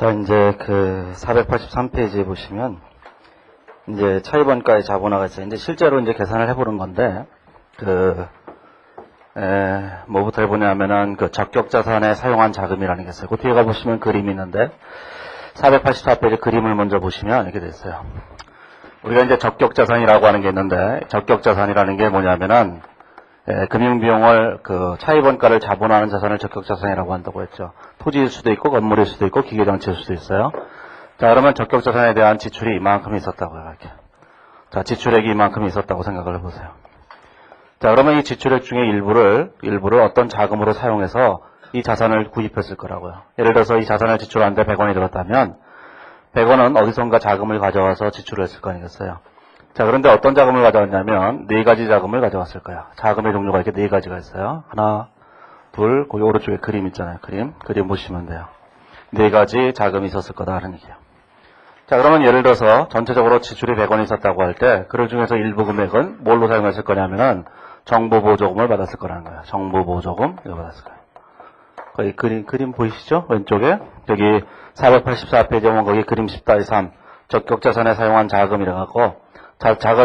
자, 이제 그 483페이지에 보시면 이제 차입원가의 자본화가 있어요. 이제 실제로 이제 계산을 해보는 건데, 뭐부터 해보냐면은 그 적격자산에 사용한 자금이라는 게 있어요. 그 뒤에 가보시면 그림이 있는데, 484페이지 그림을 먼저 보시면 이렇게 됐어요. 우리가 이제 적격자산이라고 하는 게 있는데, 적격자산이라는 게 뭐냐면은, 금융비용을 그 차입원가를 자본화하는 자산을 적격자산이라고 한다고 했죠. 토지일 수도 있고 건물일 수도 있고 기계장치일 수도 있어요. 자, 그러면 적격자산에 대한 지출이 이만큼 있었다고요. 이렇게. 자, 지출액이 이만큼 있었다고 생각을 해보세요. 자, 그러면 이 지출액 중에 일부를 어떤 자금으로 사용해서 이 자산을 구입했을 거라고요. 예를 들어서 이 자산을 지출하는데 100원이 들었다면 100원은 어디선가 자금을 가져와서 지출을 했을 거 아니겠어요. 자, 그런데 어떤 자금을 가져왔냐면 네 가지 자금을 가져왔을 거야. 자금의 종류가 이렇게 네 가지가 있어요. 하나, 둘, 거기 오른쪽에 그림 있잖아요. 그림 보시면 돼요. 네 가지 자금이 있었을 거다 하는 얘기예요. 자, 그러면 예를 들어서 전체적으로 지출이 100원이 있었다고 할 때 그 중에서 일부 금액은 뭘로 사용했을 거냐면은 정부보조금을 받았을 거라는 거예요. 정부보조금 이거 받았을 거예요. 거기 그림 보이시죠? 왼쪽에 여기 484페이지에 보면 거기 그림 10-3 적격자산에 사용한 자금이라 갖고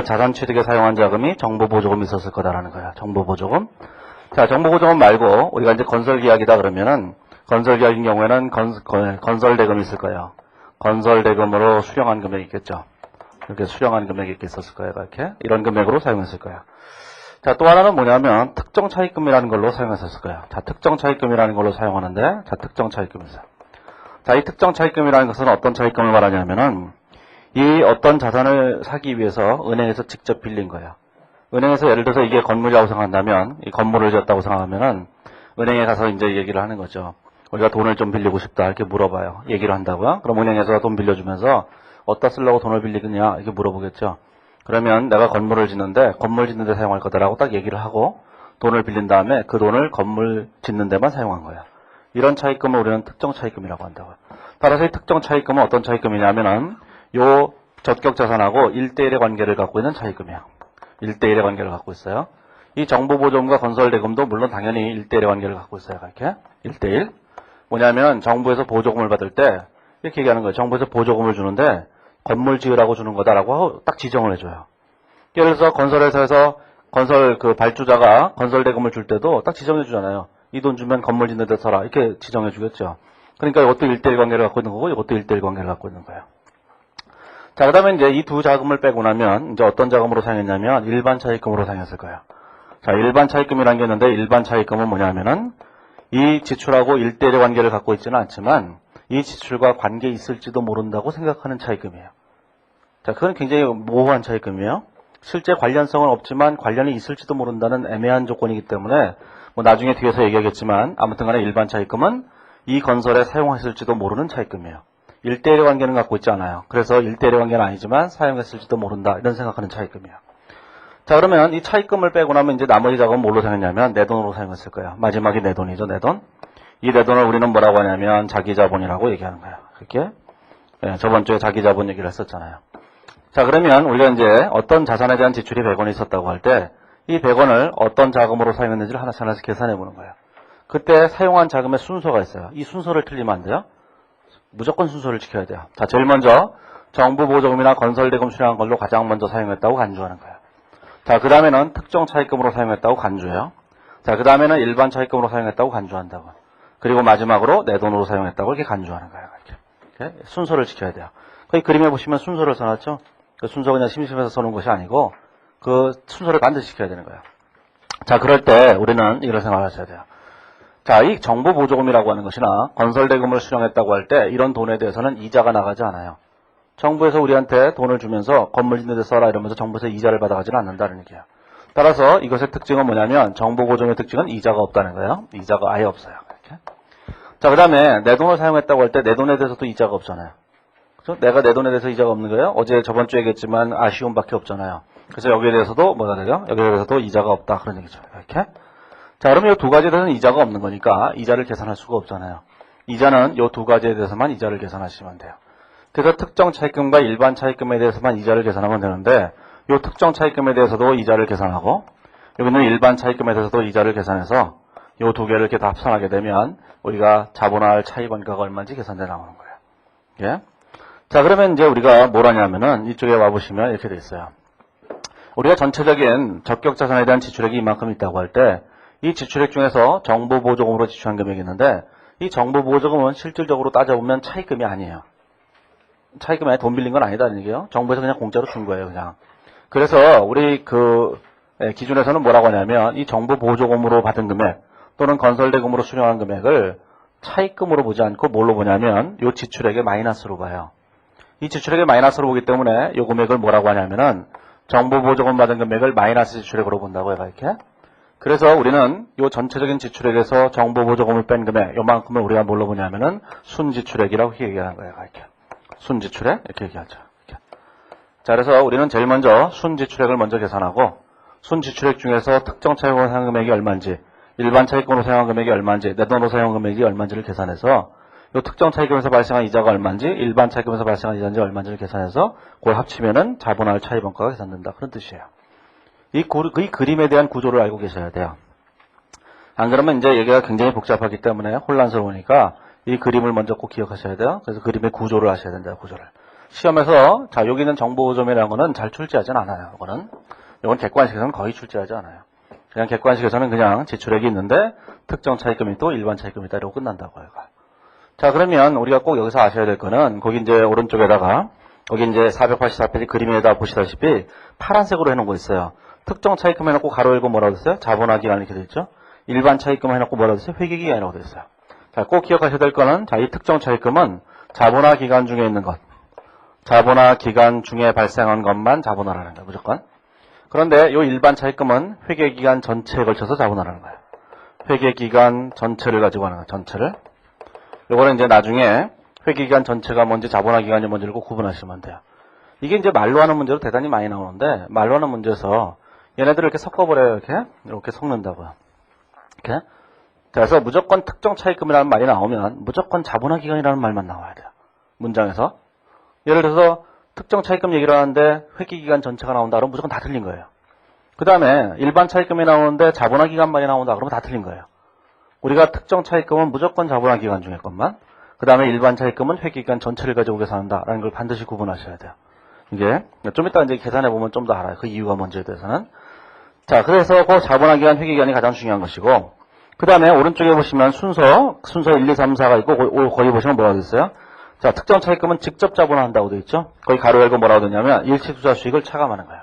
자산 취득에 사용한 자금이 정부보조금이 있었을 거다라는 거예요. 정부보조금. 자, 정부보조금 말고 우리가 이제 건설계약이다 그러면은 건설계약인 경우에는 건설대금이 있을 거예요. 건설대금으로 수령한 금액이 있겠죠. 이렇게 수령한 금액이 이렇게 있었을 거예요. 이렇게 이런 금액으로 사용했을 거예요. 자, 또 하나는 뭐냐면 특정 차입금이라는 걸로 사용했었을 거예요. 자, 특정 차입금이라는 걸로 사용하는데 자, 특정 차입금이 있어요. 자, 이 특정 차입금이라는 것은 어떤 차입금을 말하냐면은 이 어떤 자산을 사기 위해서 은행에서 직접 빌린 거예요. 은행에서 예를 들어서 이게 건물이라고 생각한다면, 이 건물을 지었다고 생각하면은 은행에 가서 이제 얘기를 하는 거죠. 우리가 돈을 좀 빌리고 싶다 이렇게 물어봐요. 얘기를 한다고요. 그럼 은행에서 돈 빌려주면서 어디다 쓰려고 돈을 빌리겠냐 이렇게 물어보겠죠. 그러면 내가 건물을 짓는데 건물 짓는 데 사용할 거다라고 딱 얘기를 하고 돈을 빌린 다음에 그 돈을 건물 짓는 데만 사용한 거예요. 이런 차입금을 우리는 특정 차입금이라고 한다고요. 따라서 이 특정 차입금은 어떤 차입금이냐면은 요 적격자산하고 1대1의 관계를 갖고 있는 차입금이에요. 1대1의 관계를 갖고 있어요. 이 정부보조금과 건설대금도 물론 당연히 1대1의 관계를 갖고 있어요. 이렇게 1대1. 뭐냐면 정부에서 보조금을 받을 때 이렇게 얘기하는 거예요. 정부에서 보조금을 주는데 건물 지으라고 주는 거다라고 하고 딱 지정을 해줘요. 예를 들어서 건설회사에서 건설 그 발주자가 건설대금을 줄 때도 딱 지정해 주잖아요. 이 돈 주면 건물 짓는 데 써라 이렇게 지정해 주겠죠. 그러니까 이것도 1대1 관계를 갖고 있는 거고 이것도 1대1 관계를 갖고 있는 거예요. 자, 그 다음에 이제 이 두 자금을 빼고 나면 이제 어떤 자금으로 사용했냐면 일반 차입금으로 사용했을 거예요. 자, 일반 차입금이라는 게 있는데 일반 차입금은 뭐냐면은 이 지출하고 1대1의 관계를 갖고 있지는 않지만 이 지출과 관계 있을지도 모른다고 생각하는 차입금이에요. 자, 그건 굉장히 모호한 차입금이에요. 실제 관련성은 없지만 관련이 있을지도 모른다는 애매한 조건이기 때문에 뭐 나중에 뒤에서 얘기하겠지만 아무튼 간에 일반 차입금은 이 건설에 사용했을지도 모르는 차입금이에요. 1대1의 관계는 갖고 있지 않아요. 그래서 1대1의 관계는 아니지만 사용했을지도 모른다. 이런 생각하는 차입금이에요. 자, 그러면 이 차입금을 빼고 나면 이제 나머지 자금은 뭘로 사용했냐면 내 돈으로 사용했을 거예요. 마지막이 내 돈이죠. 내 돈. 이 내 돈을 우리는 뭐라고 하냐면 자기자본이라고 얘기하는 거예요. 이렇게. 네, 저번 주에 자기자본 얘기를 했었잖아요. 자, 그러면 우리가 이제 어떤 자산에 대한 지출이 100원이 있었다고 할 때 이 100원을 어떤 자금으로 사용했는지를 하나씩 계산해 보는 거예요. 그때 사용한 자금의 순서가 있어요. 이 순서를 틀리면 안 돼요. 무조건 순서를 지켜야 돼요. 자, 제일 먼저 정부보조금이나 건설대금 수령한 걸로 가장 먼저 사용했다고 간주하는 거예요. 자, 그 다음에는 특정 차입금으로 사용했다고 간주해요. 자, 그 다음에는 일반 차입금으로 사용했다고 간주한다고. 그리고 마지막으로 내 돈으로 사용했다고 이렇게 간주하는 거예요. 이렇게 순서를 지켜야 돼요. 거기 그림에 보시면 순서를 써놨죠. 그 순서 그냥 심심해서 써놓은 것이 아니고 그 순서를 반드시 지켜야 되는 거예요. 자, 그럴 때 우리는 이런 생각을 하셔야 돼요. 자, 이 정부보조금이라고 하는 것이나 건설대금을 수령했다고 할 때 이런 돈에 대해서는 이자가 나가지 않아요. 정부에서 우리한테 돈을 주면서 건물 짓는 데 써라 이러면서 정부에서 이자를 받아가지는 않는다는 얘기예요. 따라서 이것의 특징은 뭐냐면 정부보조금의 특징은 이자가 없다는 거예요. 이자가 아예 없어요. 이렇게. 자, 그 다음에 내 돈을 사용했다고 할 때 내 돈에 대해서도 이자가 없잖아요. 그렇죠? 내가 내 돈에 대해서 이자가 없는 거예요. 어제 저번 주에 얘기했지만 아쉬움밖에 없잖아요. 그래서 여기에 대해서도 뭐가 되죠? 여기에 대해서도 이자가 없다 그런 얘기죠. 이렇게. 자, 그러면 이 두 가지에 대해서는 이자가 없는 거니까 이자를 계산할 수가 없잖아요. 이자는 이 두 가지에 대해서만 이자를 계산하시면 돼요. 그래서 특정 차입금과 일반 차입금에 대해서만 이자를 계산하면 되는데 이 특정 차입금에 대해서도 이자를 계산하고 여기는 일반 차입금에 대해서도 이자를 계산해서 이 두 개를 이렇게 다 합산하게 되면 우리가 자본화할 차입원가가 얼마인지 계산돼 나오는 거예요. 예? 자, 그러면 이제 우리가 뭘 하냐면은 이쪽에 와보시면 이렇게 돼 있어요. 우리가 전체적인 적격자산에 대한 지출액이 이만큼 있다고 할 때 이 지출액 중에서 정보보조금으로 지출한 금액이 있는데 이 정보보조금은 실질적으로 따져보면 차입금이 아니에요. 차입금에 돈 빌린 건 아니다는 얘기예요. 정부에서 그냥 공짜로 준 거예요, 그냥. 그래서 우리 기준에서는 뭐라고 하냐면 이 정보보조금으로 받은 금액 또는 건설대금으로 수령한 금액을 차입금으로 보지 않고 뭘로 보냐면 이 지출액의 마이너스로 봐요. 이 지출액의 마이너스로 보기 때문에 이 금액을 뭐라고 하냐면은 정보보조금 받은 금액을 마이너스 지출액으로 본다고 해요, 이렇게. 그래서 우리는 이 전체적인 지출액에서 정보보조금을 뺀 금액, 요만큼을 우리가 뭘로 보냐면은 순지출액이라고 얘기하는 거예요, 이렇게. 순지출액? 이렇게 얘기하죠. 이렇게. 자, 그래서 우리는 제일 먼저 순지출액을 먼저 계산하고, 순지출액 중에서 특정 차입금으로 사용한 금액이 얼마인지, 일반 차입금으로 사용한 금액이 얼마인지, 내돈으로 사용한 금액이 얼마인지를 계산해서, 이 특정 차입금에서 발생한 이자가 얼마인지, 일반 차입금에서 발생한 이자인지 얼마인지를 계산해서, 그걸 합치면은 자본할 차입원가가 계산된다. 그런 뜻이에요. 이 그림에 대한 구조를 알고 계셔야 돼요. 안 그러면 이제 얘기가 굉장히 복잡하기 때문에 혼란스러우니까 이 그림을 먼저 꼭 기억하셔야 돼요. 그래서 그림의 구조를 아셔야 된다, 구조를. 시험에서, 자, 여기 있는 정보보조금이라는 거는 잘 출제하진 않아요, 이건 객관식에서는 거의 출제하지 않아요. 그냥 객관식에서는 그냥 지출액이 있는데 특정 차입금이 또 일반 차입금이 있다 이러고 끝난다고 해요. 자, 그러면 우리가 꼭 여기서 아셔야 될 거는 거기 이제 오른쪽에다가 거기 이제 484페이지 그림에다 보시다시피 파란색으로 해놓은 거 있어요. 특정 차입금 해놓고 가로 열고 뭐라고 됐어요? 자본화기간 이렇게 돼 있죠. 일반 차입금 해놓고 뭐라고 됐어요? 회계기간이라고 돼 있어요. 자, 꼭 기억하셔야 될 거는 자, 이 특정 차입금은 자본화기간 중에 있는 것, 자본화기간 중에 발생한 것만 자본화라는 거예요, 무조건. 그런데 이 일반 차입금은 회계기간 전체에 걸쳐서 자본화라는 거예요. 회계기간 전체를 가지고 하는 거예요, 전체를. 요거는 이제 나중에 회계기간 전체가 뭔지 자본화기간이 뭔지를 꼭 구분하시면 돼요. 이게 이제 말로 하는 문제로 대단히 많이 나오는데 말로 하는 문제에서 얘네들을 이렇게 섞어버려요. 이렇게 섞는다고요. 이렇게. 그래서 무조건 특정 차입금이라는 말이 나오면 무조건 자본화기간이라는 말만 나와야 돼요. 문장에서. 예를 들어서 특정 차입금 얘기를 하는데 회계기간 전체가 나온다 그러면 무조건 다 틀린 거예요. 그 다음에 일반 차입금이 나오는데 자본화기간만이 나온다 그러면 다 틀린 거예요. 우리가 특정 차입금은 무조건 자본화기간 중에 것만, 그 다음에 일반 차입금은 회계기간 전체를 가지고 계산한다라는 걸 반드시 구분하셔야 돼요. 이게 좀 이따 이제 계산해 보면 좀 더 알아요. 그 이유가 뭔지에 대해서는. 자, 그래서 그 자본화기간, 회계기간이 가장 중요한 것이고, 그 다음에 오른쪽에 보시면 순서 1, 2, 3, 4가 있고 거기 보시면 뭐라고 있어요? 자, 특정 차입금은 직접 자본화한다고 되어 있죠. 거기 가로 열고 뭐라고 되냐면 일시투자 수익을 차감하는 거예요.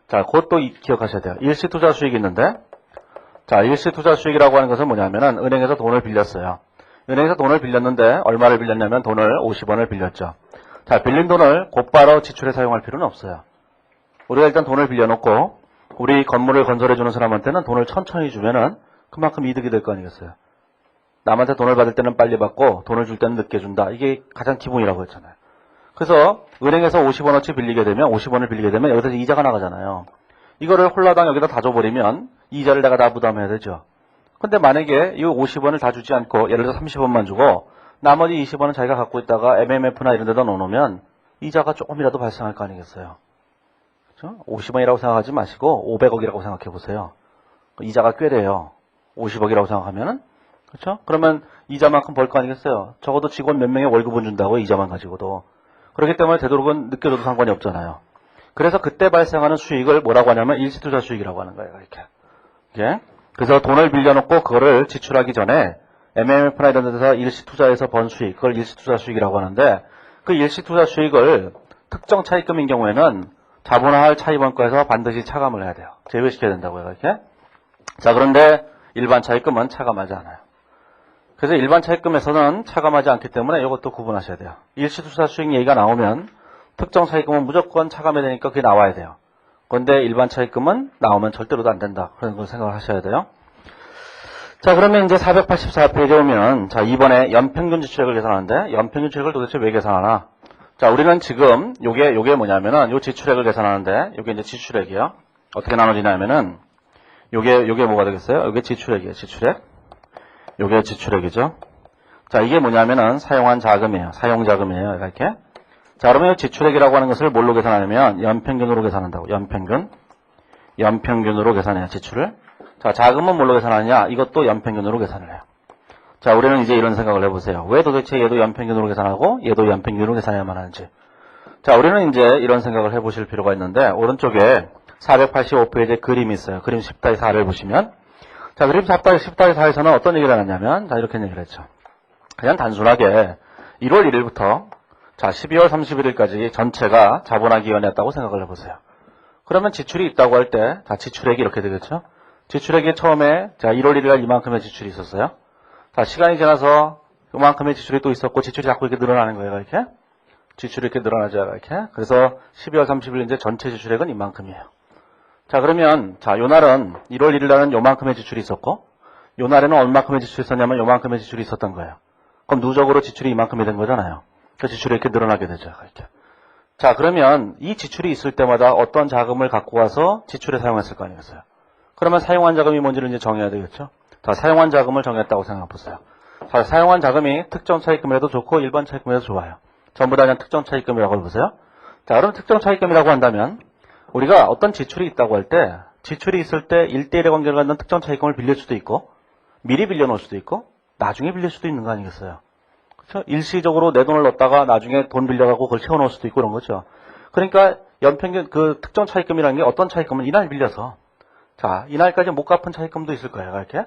자, 그것도 기억하셔야 돼요. 일시투자 수익이 있는데, 자, 일시투자 수익이라고 하는 것은 뭐냐면은 은행에서 돈을 빌렸어요. 은행에서 돈을 빌렸는데 얼마를 빌렸냐면 돈을 50원을 빌렸죠. 자, 빌린 돈을 곧바로 지출에 사용할 필요는 없어요. 우리가 일단 돈을 빌려놓고 우리 건물을 건설해주는 사람한테는 돈을 천천히 주면은 그만큼 이득이 될 거 아니겠어요. 남한테 돈을 받을 때는 빨리 받고 돈을 줄 때는 늦게 준다. 이게 가장 기본이라고 했잖아요. 그래서 은행에서 50원어치 빌리게 되면 50원을 빌리게 되면 여기서 이자가 나가잖아요. 이거를 홀라당 여기다 다 줘버리면 이자를 내가 다 부담해야 되죠. 근데 만약에 이 50원을 다 주지 않고 예를 들어서 30원만 주고 나머지 20원은 자기가 갖고 있다가 MMF나 이런 데다 넣어놓으면 이자가 조금이라도 발생할 거 아니겠어요. 그렇죠? 50원이라고 생각하지 마시고 500억이라고 생각해 보세요. 이자가 꽤 돼요. 50억이라고 생각하면은. 그렇죠? 그러면 이자만큼 벌 거 아니겠어요. 적어도 직원 몇 명의 월급은 준다고 이자만 가지고도. 그렇기 때문에 되도록은 늦게 줘도 상관이 없잖아요. 그래서 그때 발생하는 수익을 뭐라고 하냐면 일시투자 수익이라고 하는 거예요. 이렇게. 예? 그래서 돈을 빌려놓고 그거를 지출하기 전에 MMF나 이런 데서 일시투자에서 번 수익, 그걸 일시투자 수익이라고 하는데 그 일시투자 수익을 특정 차입금인 경우에는 자본화할 차입원가에서 반드시 차감을 해야 돼요. 제외시켜야 된다고요. 이렇게. 자, 그런데 일반 차입금은 차감하지 않아요. 그래서 일반 차입금에서는 차감하지 않기 때문에 이것도 구분하셔야 돼요. 일시투자 수익 얘기가 나오면 특정 차입금은 무조건 차감해야 되니까 그게 나와야 돼요. 그런데 일반 차입금은 나오면 절대로도 안 된다. 그런 걸 생각을 하셔야 돼요. 자, 그러면 이제 484페이지에 오면, 자, 이번에 연평균 지출액을 계산하는데, 연평균 지출액을 도대체 왜 계산하나? 자, 우리는 지금, 요게 뭐냐면은, 요 지출액을 계산하는데, 요게 이제 지출액이에요. 어떻게 나눠지냐면은, 요게 뭐가 되겠어요? 요게 지출액이에요, 지출액. 요게 지출액이죠. 자, 이게 뭐냐면은, 사용한 자금이에요. 사용자금이에요, 이렇게. 자, 그러면 지출액이라고 하는 것을 뭘로 계산하냐면, 연평균으로 계산한다고. 연평균으로 계산해요, 지출을. 자, 자금은 뭘로 계산하느냐? 이것도 연평균으로 계산을 해요. 자, 우리는 이제 이런 생각을 해보세요. 왜 도대체 얘도 연평균으로 계산하고 얘도 연평균으로 계산해야만 하는지. 자, 우리는 이제 이런 생각을 해보실 필요가 있는데, 오른쪽에 485페이지에 그림이 있어요. 그림 10-4를 보시면, 자, 그림 10-4에서는 어떤 얘기를 하냐면, 자, 이렇게 얘기를 했죠. 그냥 단순하게 1월 1일부터 자, 12월 31일까지 전체가 자본화기간이었다고 생각을 해보세요. 그러면 지출이 있다고 할 때, 자, 지출액이 이렇게 되겠죠? 지출액이 처음에, 자, 1월 1일 날 이만큼의 지출이 있었어요. 자, 시간이 지나서 이만큼의 지출이 또 있었고, 지출이 자꾸 이렇게 늘어나는 거예요, 이렇게. 지출이 이렇게 늘어나죠, 이렇게. 그래서 12월 30일 이제 전체 지출액은 이만큼이에요. 자, 그러면, 자, 요 날은, 1월 1일 날은 요만큼의 지출이 있었고, 요 날에는 얼마큼의 지출이 있었냐면 요만큼의 지출이 있었던 거예요. 그럼 누적으로 지출이 이만큼이 된 거잖아요. 그 지출이 이렇게 늘어나게 되죠, 이렇게. 자, 그러면 이 지출이 있을 때마다 어떤 자금을 갖고 와서 지출에 사용했을 거 아니겠어요? 그러면 사용한 자금이 뭔지를 이제 정해야 되겠죠? 자, 사용한 자금을 정했다고 생각해 보세요. 자, 사용한 자금이 특정 차입금이라도 좋고 일반 차입금이라도 좋아요. 전부 다 그냥 특정 차입금이라고 해보세요. 자, 그럼 특정 차입금이라고 한다면 우리가 어떤 지출이 있다고 할 때 지출이 있을 때 1대1의 관계를 갖는 특정 차입금을 빌릴 수도 있고 미리 빌려놓을 수도 있고 나중에 빌릴 수도 있는 거 아니겠어요? 그렇죠? 일시적으로 내 돈을 넣었다가 나중에 돈 빌려가고 그걸 채워놓을 수도 있고 그런 거죠. 그러니까 연평균 그 특정 차입금이라는 게 어떤 차입금은 이날 빌려서 자, 이날까지 못 갚은 차입금도 있을 거예요. 이렇게.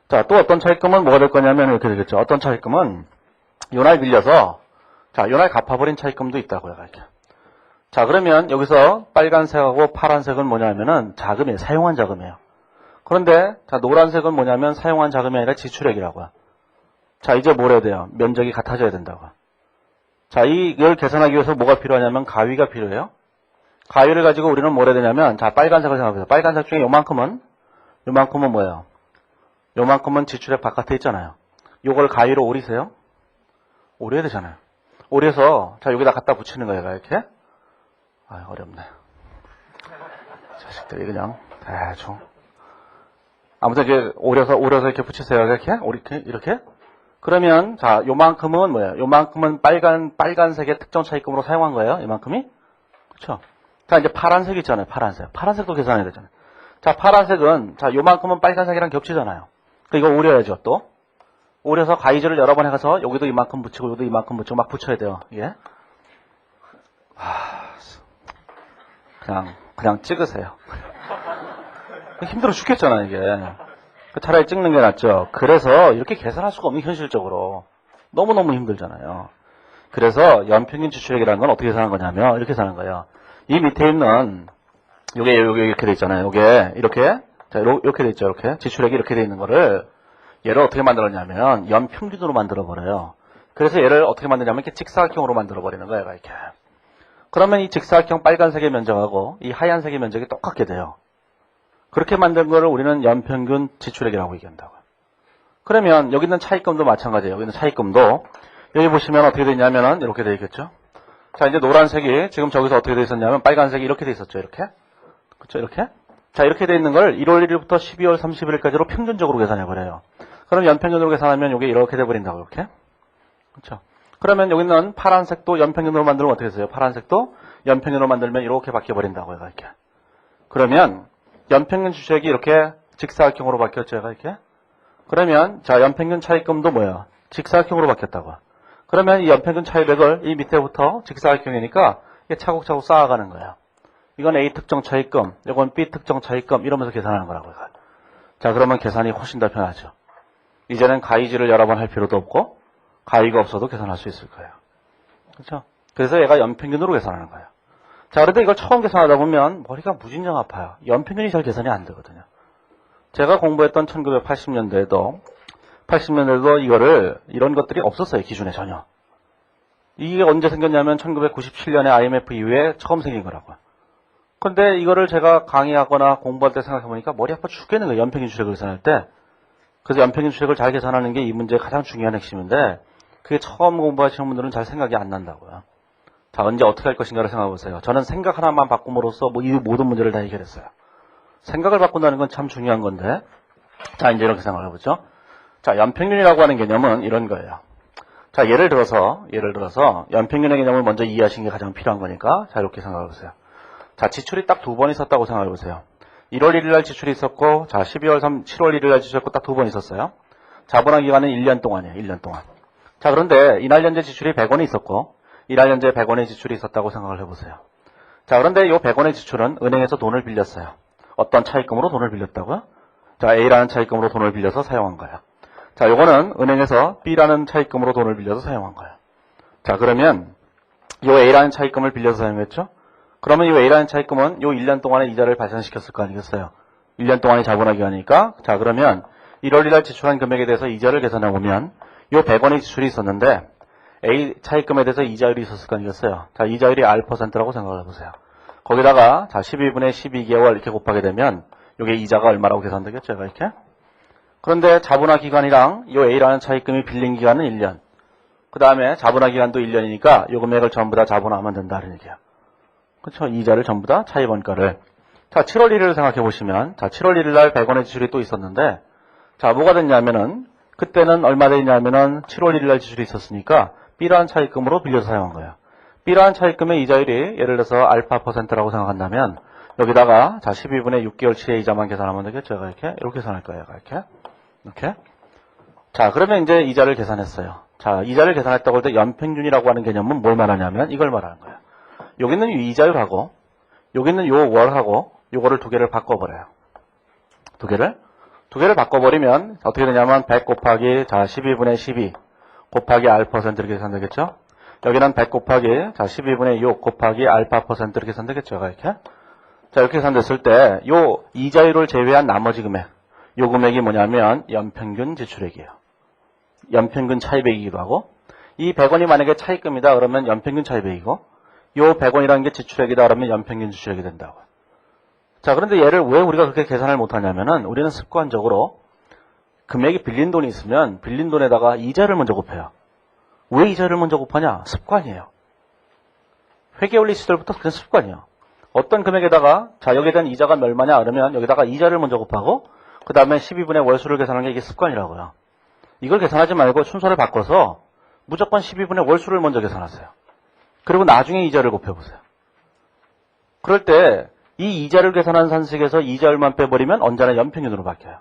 자, 또 어떤 차입금은 뭐가 될 거냐면 이렇게 되겠죠. 어떤 차입금은 요날 빌려서 자, 요날 갚아버린 차입금도 있다고요. 이렇게. 자, 그러면 여기서 빨간색하고 파란색은 뭐냐면은 자금이에요. 사용한 자금이에요. 그런데 자, 노란색은 뭐냐면 사용한 자금이 아니라 지출액이라고요. 자, 이제 뭘 해야 돼요? 면적이 같아져야 된다고. 자, 이걸 계산하기 위해서 뭐가 필요하냐면 가위가 필요해요. 가위를 가지고 우리는 뭘 해야 되냐면 자, 빨간색을 생각해보세요. 빨간색 중에 요만큼은 뭐예요? 요만큼은 지출액 바깥에 있잖아요. 요걸 가위로 오리세요. 오려야 되잖아요. 오려서 자, 여기다 갖다 붙이는 거예요. 이렇게. 아, 어렵네. 자식들이 그냥 대충. 아무튼 이제 오려서 이렇게 붙이세요. 이렇게. 그러면 자, 요만큼은 뭐예요? 요만큼은 빨간색의 특정 차입금으로 사용한 거예요. 이만큼이. 그렇죠? 자, 이제 파란색 있잖아요. 파란색도 계산해야 되잖아요. 자, 파란색은 자, 요만큼은 빨간색이랑 겹치잖아요. 이거 오려야죠. 또 오려서 가위질을 여러 번 해가서 여기도 이만큼 붙이고 여기도 이만큼 붙이고 막 붙여야 돼요. 이게. 그냥 찍으세요. 힘들어 죽겠잖아, 이게. 차라리 찍는 게 낫죠. 그래서 이렇게 계산할 수가 없는 현실적으로. 너무너무 힘들잖아요. 그래서 연평균 지출액이라는 건 어떻게 계산하는 거냐면, 이렇게 계산하는 거예요. 이 밑에 있는, 요게 이렇게 돼 있잖아요. 요게, 이렇게. 자, 이렇게 돼 있죠, 이렇게. 지출액이 이렇게 돼 있는 거를, 얘를 어떻게 만들었냐면, 연평균으로 만들어버려요. 그래서 얘를 어떻게 만드냐면, 이렇게 직사각형으로 만들어버리는 거예요, 이렇게. 그러면 이 직사각형 빨간색의 면적하고 이 하얀색의 면적이 똑같게 돼요. 그렇게 만든 거를 우리는 연평균 지출액이라고 얘기한다고요. 그러면 여기 있는 차입금도 마찬가지예요. 여기 있는 차입금도 여기 보시면 어떻게 되냐면은 이렇게 되어 있겠죠. 자, 이제 노란색이 지금 저기서 어떻게 되어 있었냐면 빨간색이 이렇게 되어 있었죠. 이렇게. 그렇죠? 이렇게. 자, 이렇게 되어 있는 걸 1월 1일부터 12월 30일까지로 평균적으로 계산해 버려요. 그럼 연평균으로 계산하면 이게 이렇게 돼 버린다고 이렇게. 그렇죠? 그러면 여기 있는 파란색도 연평균으로 만들면 어떻게 됐어요? 파란색도 연평균으로 만들면 이렇게 바뀌어 버린다고요. 이렇게. 그러면 연평균 지출액이 이렇게 직사각형으로 바뀌었죠. 이렇게. 그러면 자, 연평균 차입금도 뭐예요? 직사각형으로 바뀌었다고. 그러면 이 연평균 차입액을 이 밑에부터 직사각형이니까 이게 차곡차곡 쌓아가는 거예요. 이건 A 특정 차입금, 이건 B 특정 차입금 이러면서 계산하는 거라고요. 자, 그러면 계산이 훨씬 더 편하죠. 이제는 가위질을 여러 번 할 필요도 없고 가위가 없어도 계산할 수 있을 거예요. 그렇죠? 그래서 얘가 연평균으로 계산하는 거예요. 자, 그런데 이걸 처음 계산하다 보면 머리가 무진장 아파요. 연평균이 잘 계산이 안 되거든요. 제가 공부했던 1980년대에도 이런 것들이 없었어요. 기준에 전혀. 이게 언제 생겼냐면 1997년에 IMF 이후에 처음 생긴 거라고요. 그런데 이거를 제가 강의하거나 공부할 때 생각해보니까 머리 아파 죽겠는 거예요. 연평균 지출액을 계산할 때. 그래서 연평균 지출액을 잘 계산하는 게 이 문제의 가장 중요한 핵심인데 그게 처음 공부하시는 분들은 잘 생각이 안 난다고요. 자, 언제 어떻게 할 것인가를 생각해 보세요. 저는 생각 하나만 바꿈으로써 이 모든 문제를 다 해결했어요. 생각을 바꾼다는 건 참 중요한 건데 자, 이제 이렇게 생각을 해보죠. 자, 연평균이라고 하는 개념은 이런 거예요. 자, 예를 들어서 연평균의 개념을 먼저 이해하시는 게 가장 필요한 거니까 자, 이렇게 생각해 보세요. 자, 지출이 딱 2번 있었다고 생각해 보세요. 1월 1일 날 지출이 있었고 자, 7월 1일 날 지출이 있었고 딱 2번 있었어요. 자본화 기간은 1년 동안이에요. 1년 동안. 자, 그런데 이날 현재 지출이 100원이 있었고 이날 현재 100원의 지출이 있었다고 생각을 해보세요. 자, 그런데 이 100원의 지출은 은행에서 돈을 빌렸어요. 어떤 차입금으로 돈을 빌렸다고요? 자, A라는 차입금으로 돈을 빌려서 사용한 거예요. 자, 요거는 은행에서 B라는 차입금으로 돈을 빌려서 사용한 거예요. 자, 그러면 요 A라는 차입금을 빌려서 사용했죠? 그러면 이 A라는 차입금은 요 1년 동안의 이자를 발생시켰을 거 아니겠어요? 1년 동안의 자본화 기간이니까. 자, 그러면 1월 1일 지출한 금액에 대해서 이자를 계산해 보면 요 100원의 지출이 있었는데 A 차입금에 대해서 이자율이 있었을 거 아니겠어요? 자, 이자율이 R%라고 생각을 해보세요. 거기다가 자 12분의 12개월 이렇게 곱하게 되면 요게 이자가 얼마라고 계산되겠죠? 이렇게. 그런데 자본화 기간이랑 요 A라는 차입금이 빌린 기간은 1년. 그 다음에 자본화 기간도 1년이니까 요 금액을 전부 다 자본화하면 된다 는 얘기야. 그렇죠? 이자를 전부 다 차입원가를. 자, 7월 1일을 생각해 보시면 자 7월 1일 날 100원의 지출이 또 있었는데 자 뭐가 됐냐면은 그때는 얼마 됐냐면은 7월 1일 날 지출이 있었으니까 B라는 차입금으로 빌려서 사용한 거예요. B라는 차입금의 이자율이 예를 들어서 알파%라고 생각한다면 여기다가 자 12분의 6개월치의 이자만 계산하면 되겠죠. 이렇게 계산할 거예요. 이렇게. 자, 그러면 이제 이자를 계산했어요. 자, 이자를 계산했다고 할 때 연평균이라고 하는 개념은 뭘 말하냐면 이걸 말하는 거예요. 여기는 이 이자율하고 여기는 요 월하고 요거를 두 개를 바꿔버려요. 두 개를 바꿔버리면 어떻게 되냐면 100 곱하기 자 12분의 12 곱하기 R% 이렇게 계산되겠죠. 여기는 100 곱하기 자 12분의 6 곱하기 알파% 이렇게 계산되겠죠. 이렇게. 자, 이렇게 계산됐을 때 요 이자율을 제외한 나머지 금액 요 금액이 뭐냐면 연평균 지출액이에요. 연평균 차입액이기도 하고 이 100원이 만약에 차입금이다 그러면 연평균 차입액이고 요 100원이라는 게 지출액이다 그러면 연평균 지출액이 된다고. 자, 그런데 얘를 왜 우리가 그렇게 계산을 못하냐면은 우리는 습관적으로 금액이 빌린 돈이 있으면 빌린 돈에다가 이자를 먼저 곱해요. 왜 이자를 먼저 곱하냐? 습관이에요. 회계 원리 시절부터 그런 습관이에요. 어떤 금액에다가 자 여기에 대한 이자가 얼마냐 그러면 여기다가 이자를 먼저 곱하고 그 다음에 12분의 월수를 계산하는 게 이게 습관이라고요. 이걸 계산하지 말고 순서를 바꿔서 무조건 12분의 월수를 먼저 계산하세요. 그리고 나중에 이자를 곱해보세요. 그럴 때 이 이자를 계산한 산식에서 이자율만 빼버리면 언제나 연평균으로 바뀌어요.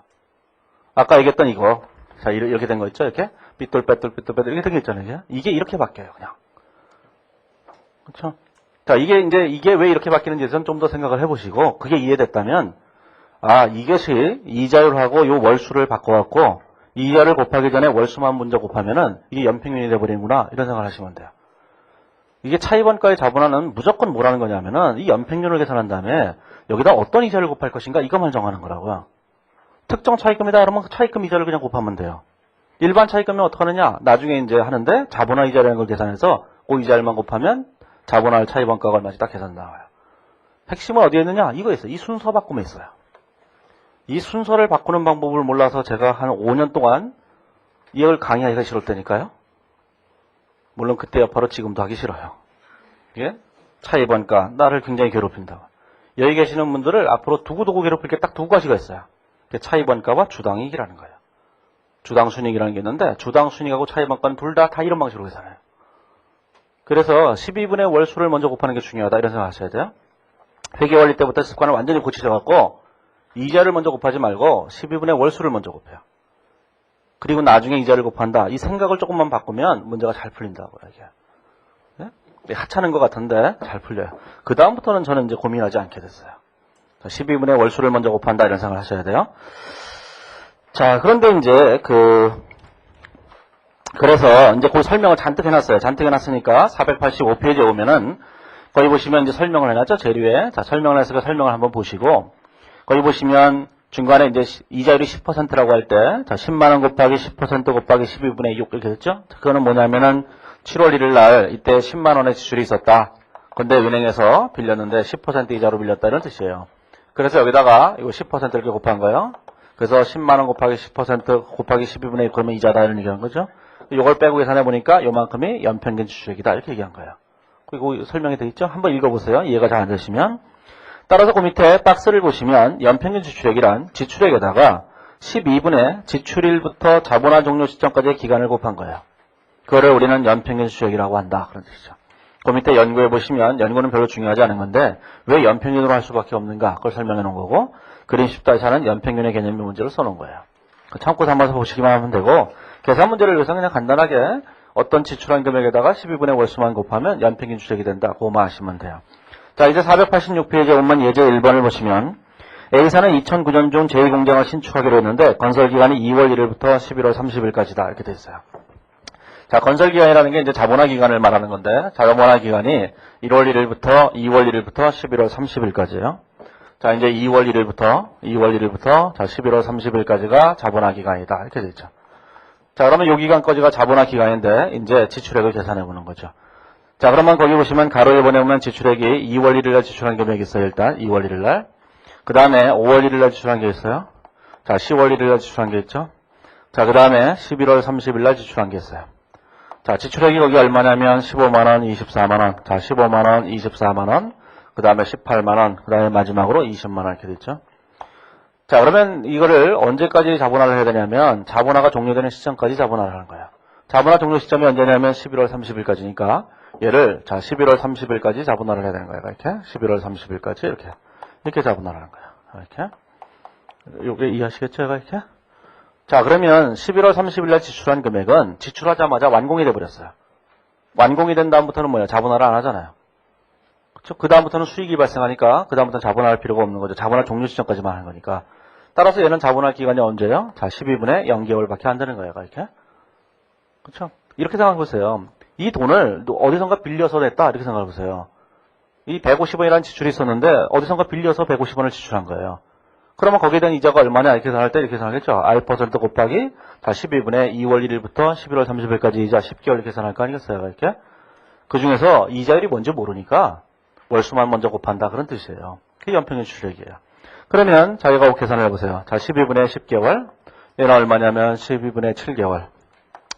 아까 얘기했던 이거 자 이렇게 된 거 있죠? 이렇게 삐뚤 빼뚤 이렇게 된 게 있잖아요. 이게 이렇게 바뀌어요. 그냥. 그렇죠? 자, 이게 왜 이렇게 바뀌는지에 대해서는 좀 더 생각을 해보시고 그게 이해됐다면 아, 이것이 이자율하고 요 월수를 바꿔갖고 이자를 곱하기 전에 월수만 먼저 곱하면은 이게 연평균이 돼버리는구나 이런 생각을 하시면 돼요. 이게 차입원가의 자본화는 무조건 뭐라는 거냐면은 이 연평균을 계산한 다음에 여기다 어떤 이자를 곱할 것인가 이것만 정하는 거라고요. 특정 차입금이다 그러면 그 차입금 이자를 그냥 곱하면 돼요. 일반 차입금은 어떻게 하느냐? 나중에 이제 하는데 자본화 이자라는 걸 계산해서 그 이자율만 곱하면 자본화 차입원가가 얼마인지 딱 계산 나와요. 핵심은 어디에 있느냐? 이거 있어요. 이 순서 바꿈에 있어요. 이 순서를 바꾸는 방법을 몰라서 제가 한 5년 동안 이걸 강의하기가 싫을 때니까요. 물론 그때 여파로 지금도 하기 싫어요. 예? 차입원가 나를 굉장히 괴롭힌다. 여기 계시는 분들을 앞으로 두고두고 괴롭힐 게 딱 두 가지가 있어요. 차입원가와 주당이익이라는 거예요. 주당순이익이라는 게 있는데 주당순이익하고 차입원가는 둘 다 이런 방식으로 계산해요. 그래서 12분의 월수를 먼저 곱하는 게 중요하다 이런 생각 하셔야 돼요. 회계원리 때부터 습관을 완전히 고치셔갖고 이자를 먼저 곱하지 말고 12분의 월수를 먼저 곱해요. 그리고 나중에 이자를 곱한다. 이 생각을 조금만 바꾸면 문제가 잘 풀린다고 이게. 네? 하찮은 것 같은데 잘 풀려요. 그 다음부터는 저는 이제 고민하지 않게 됐어요. 12분의 월수를 먼저 곱한다 이런 생각을 하셔야 돼요. 자, 그런데 이제 그래서 이제 그 설명을 잔뜩 해놨어요. 잔뜩 해놨으니까 485페이지에 오면은 거기 보시면 이제 설명을 해놨죠. 재료에. 자, 설명을 해서 그 설명을 한번 보시고 거기 보시면 중간에 이제 이자율이 10%라고 할 때, 자, 10만원 곱하기 10% 곱하기 12분의 6 이렇게 됐죠? 그거는 뭐냐면은 7월 1일 날 이때 10만원의 지출이 있었다. 근데 은행에서 빌렸는데 10% 이자로 빌렸다 이런 뜻이에요. 그래서 여기다가 이거 10% 이렇게 곱한 거예요. 그래서 10만원 곱하기 10% 곱하기 12분의 6 그러면 이자다 이런 얘기한 거죠. 이걸 빼고 계산해 보니까 요만큼이 연평균 지출액이다 이렇게 얘기한 거예요. 그리고 설명이 되어 있죠? 한번 읽어보세요. 이해가 잘 안 되시면. 따라서 그 밑에 박스를 보시면 연평균 지출액이란 지출액에다가 12분의 지출일부터 자본화 종료 시점까지의 기간을 곱한 거예요. 그거를 우리는 연평균 지출액이라고 한다. 그런 뜻이죠. 그 밑에 연구해 보시면 연구는 별로 중요하지 않은 건데 왜 연평균으로 할 수밖에 없는가 그걸 설명해 놓은 거고 그림 10-4는 연평균의 개념의 문제를 써놓은 거예요. 참고 삼아서 보시기만 하면 되고, 계산 문제를 위해서 그냥 간단하게 어떤 지출한 금액에다가 12분의 월수만 곱하면 연평균 추적이 된다. 그거만 하시면 돼요. 자, 이제 486페이지에 오면 예제 1번을 보시면 A사는 2009년 중 제1공장을 신축하기로 했는데 건설기간이 2월 1일부터 11월 30일까지다. 이렇게 돼 있어요. 자, 건설기간이라는 게 이제 자본화 기간을 말하는 건데 자본화 기간이 1월 1일부터 2월 1일부터 11월 30일까지예요. 자, 이제 2월 1일부터 자, 11월 30일까지가 자본화 기간이다. 이렇게 돼 있죠. 자, 그러면 요 기간까지가 자본화 기간인데 이제 지출액을 계산해 보는 거죠. 자, 그러면 거기 보시면 가로 1번에 보면 지출액이 2월 1일날 지출한 금액이 있어요. 일단 2월 1일날. 그 다음에 5월 1일날 지출한 게 있어요. 자, 10월 1일날 지출한 게 있죠. 자, 그 다음에 11월 30일날 지출한 게 있어요. 자, 지출액이 거기 얼마냐면 15만원, 24만원. 자, 15만원, 24만원. 그 다음에 18만원. 그 다음에 마지막으로 20만원 이렇게 됐죠. 자, 그러면 이거를 언제까지 자본화를 해야 되냐면 자본화가 종료되는 시점까지 자본화를 하는 거예요. 자본화 종료 시점이 언제냐면 11월 30일까지니까 얘를 자 11월 30일까지 자본화를 해야 되는 거예요. 이렇게 11월 30일까지 이렇게 자본화를 하는 거예요. 이렇게 요게 이해하시겠죠? 이렇게. 자, 그러면 11월 30일날 지출한 금액은 지출하자마자 완공이 돼 버렸어요. 완공이 된 다음부터는 뭐예요? 자본화를 안 하잖아요. 그렇죠? 그 다음부터는 수익이 발생하니까 그 다음부터는 자본화할 필요가 없는 거죠. 자본화 종료 시점까지만 하는 거니까. 따라서 얘는 자본화 기간이 언제요? 자, 12분의 0개월밖에 안 되는 거예요. 이렇게. 그렇죠? 이렇게 생각해 보세요. 이 돈을 어디선가 빌려서 냈다 이렇게 생각해 보세요. 이 150원이라는 지출이 있었는데 어디선가 빌려서 150원을 지출한 거예요. 그러면 거기에 대한 이자가 얼마냐 이렇게 생각할 때 이렇게 생각하겠죠. R% 곱하기 자 12분의 2월 1일부터 11월 30일까지 이자 10개월 계산할 거 아니겠어요. 이렇게. 그 중에서 이자율이 뭔지 모르니까 월수만 먼저 곱한다 그런 뜻이에요. 그게 연평균 지출액이에요. 그러면 자기가 계산을 해보세요. 자 12분의 10개월 얘는 얼마냐면 12분의 7개월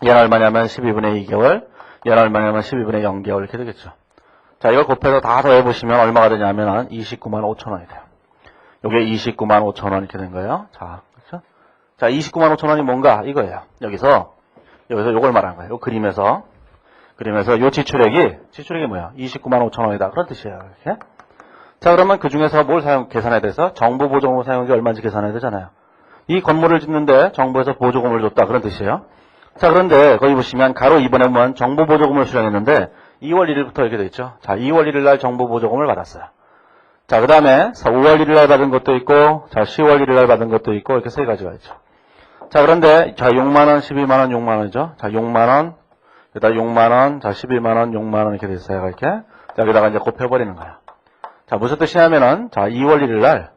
얘는 얼마냐면 12분의 2개월 얘는 얼마냐면 12분의 0개월 이렇게 되겠죠. 자, 이걸 곱해서 다 더해보시면 얼마가 되냐면 29만 5천 원이 돼요. 요게 29만 5천 원 이렇게 된 거예요. 자, 그렇죠? 자, 29만 5천 원이 뭔가 이거예요. 여기서 요걸 말하는 거예요. 요 그림에서 요 지출액이 뭐야? 29만 5천 원이다. 그런 뜻이에요. 이렇게. 자, 그러면 그 중에서 뭘 계산해야 돼서 정부 보조금으로 사용한 게 얼마인지 계산해야 되잖아요. 이 건물을 짓는데 정부에서 보조금을 줬다. 그런 뜻이에요. 자, 그런데 거기 보시면 가로 2번에 보면 정부 보조금을 수령했는데 2월 1일부터 이렇게 돼 있죠. 자, 2월 1일 날 정부 보조금을 받았어요. 자, 그 다음에 5월 1일 날 받은 것도 있고, 자, 10월 1일 날 받은 것도 있고, 이렇게 세 가지가 있죠. 자, 그런데, 자, 6만원, 12만원, 6만원이죠. 자, 6만원, 여기다 6만원, 자, 11만원, 6만원 이렇게 돼 있어요. 이렇게. 자, 여기다가 이제 곱해버리는 거예요. 자, 무슨 뜻이냐면은, 자, 2월 1일 날,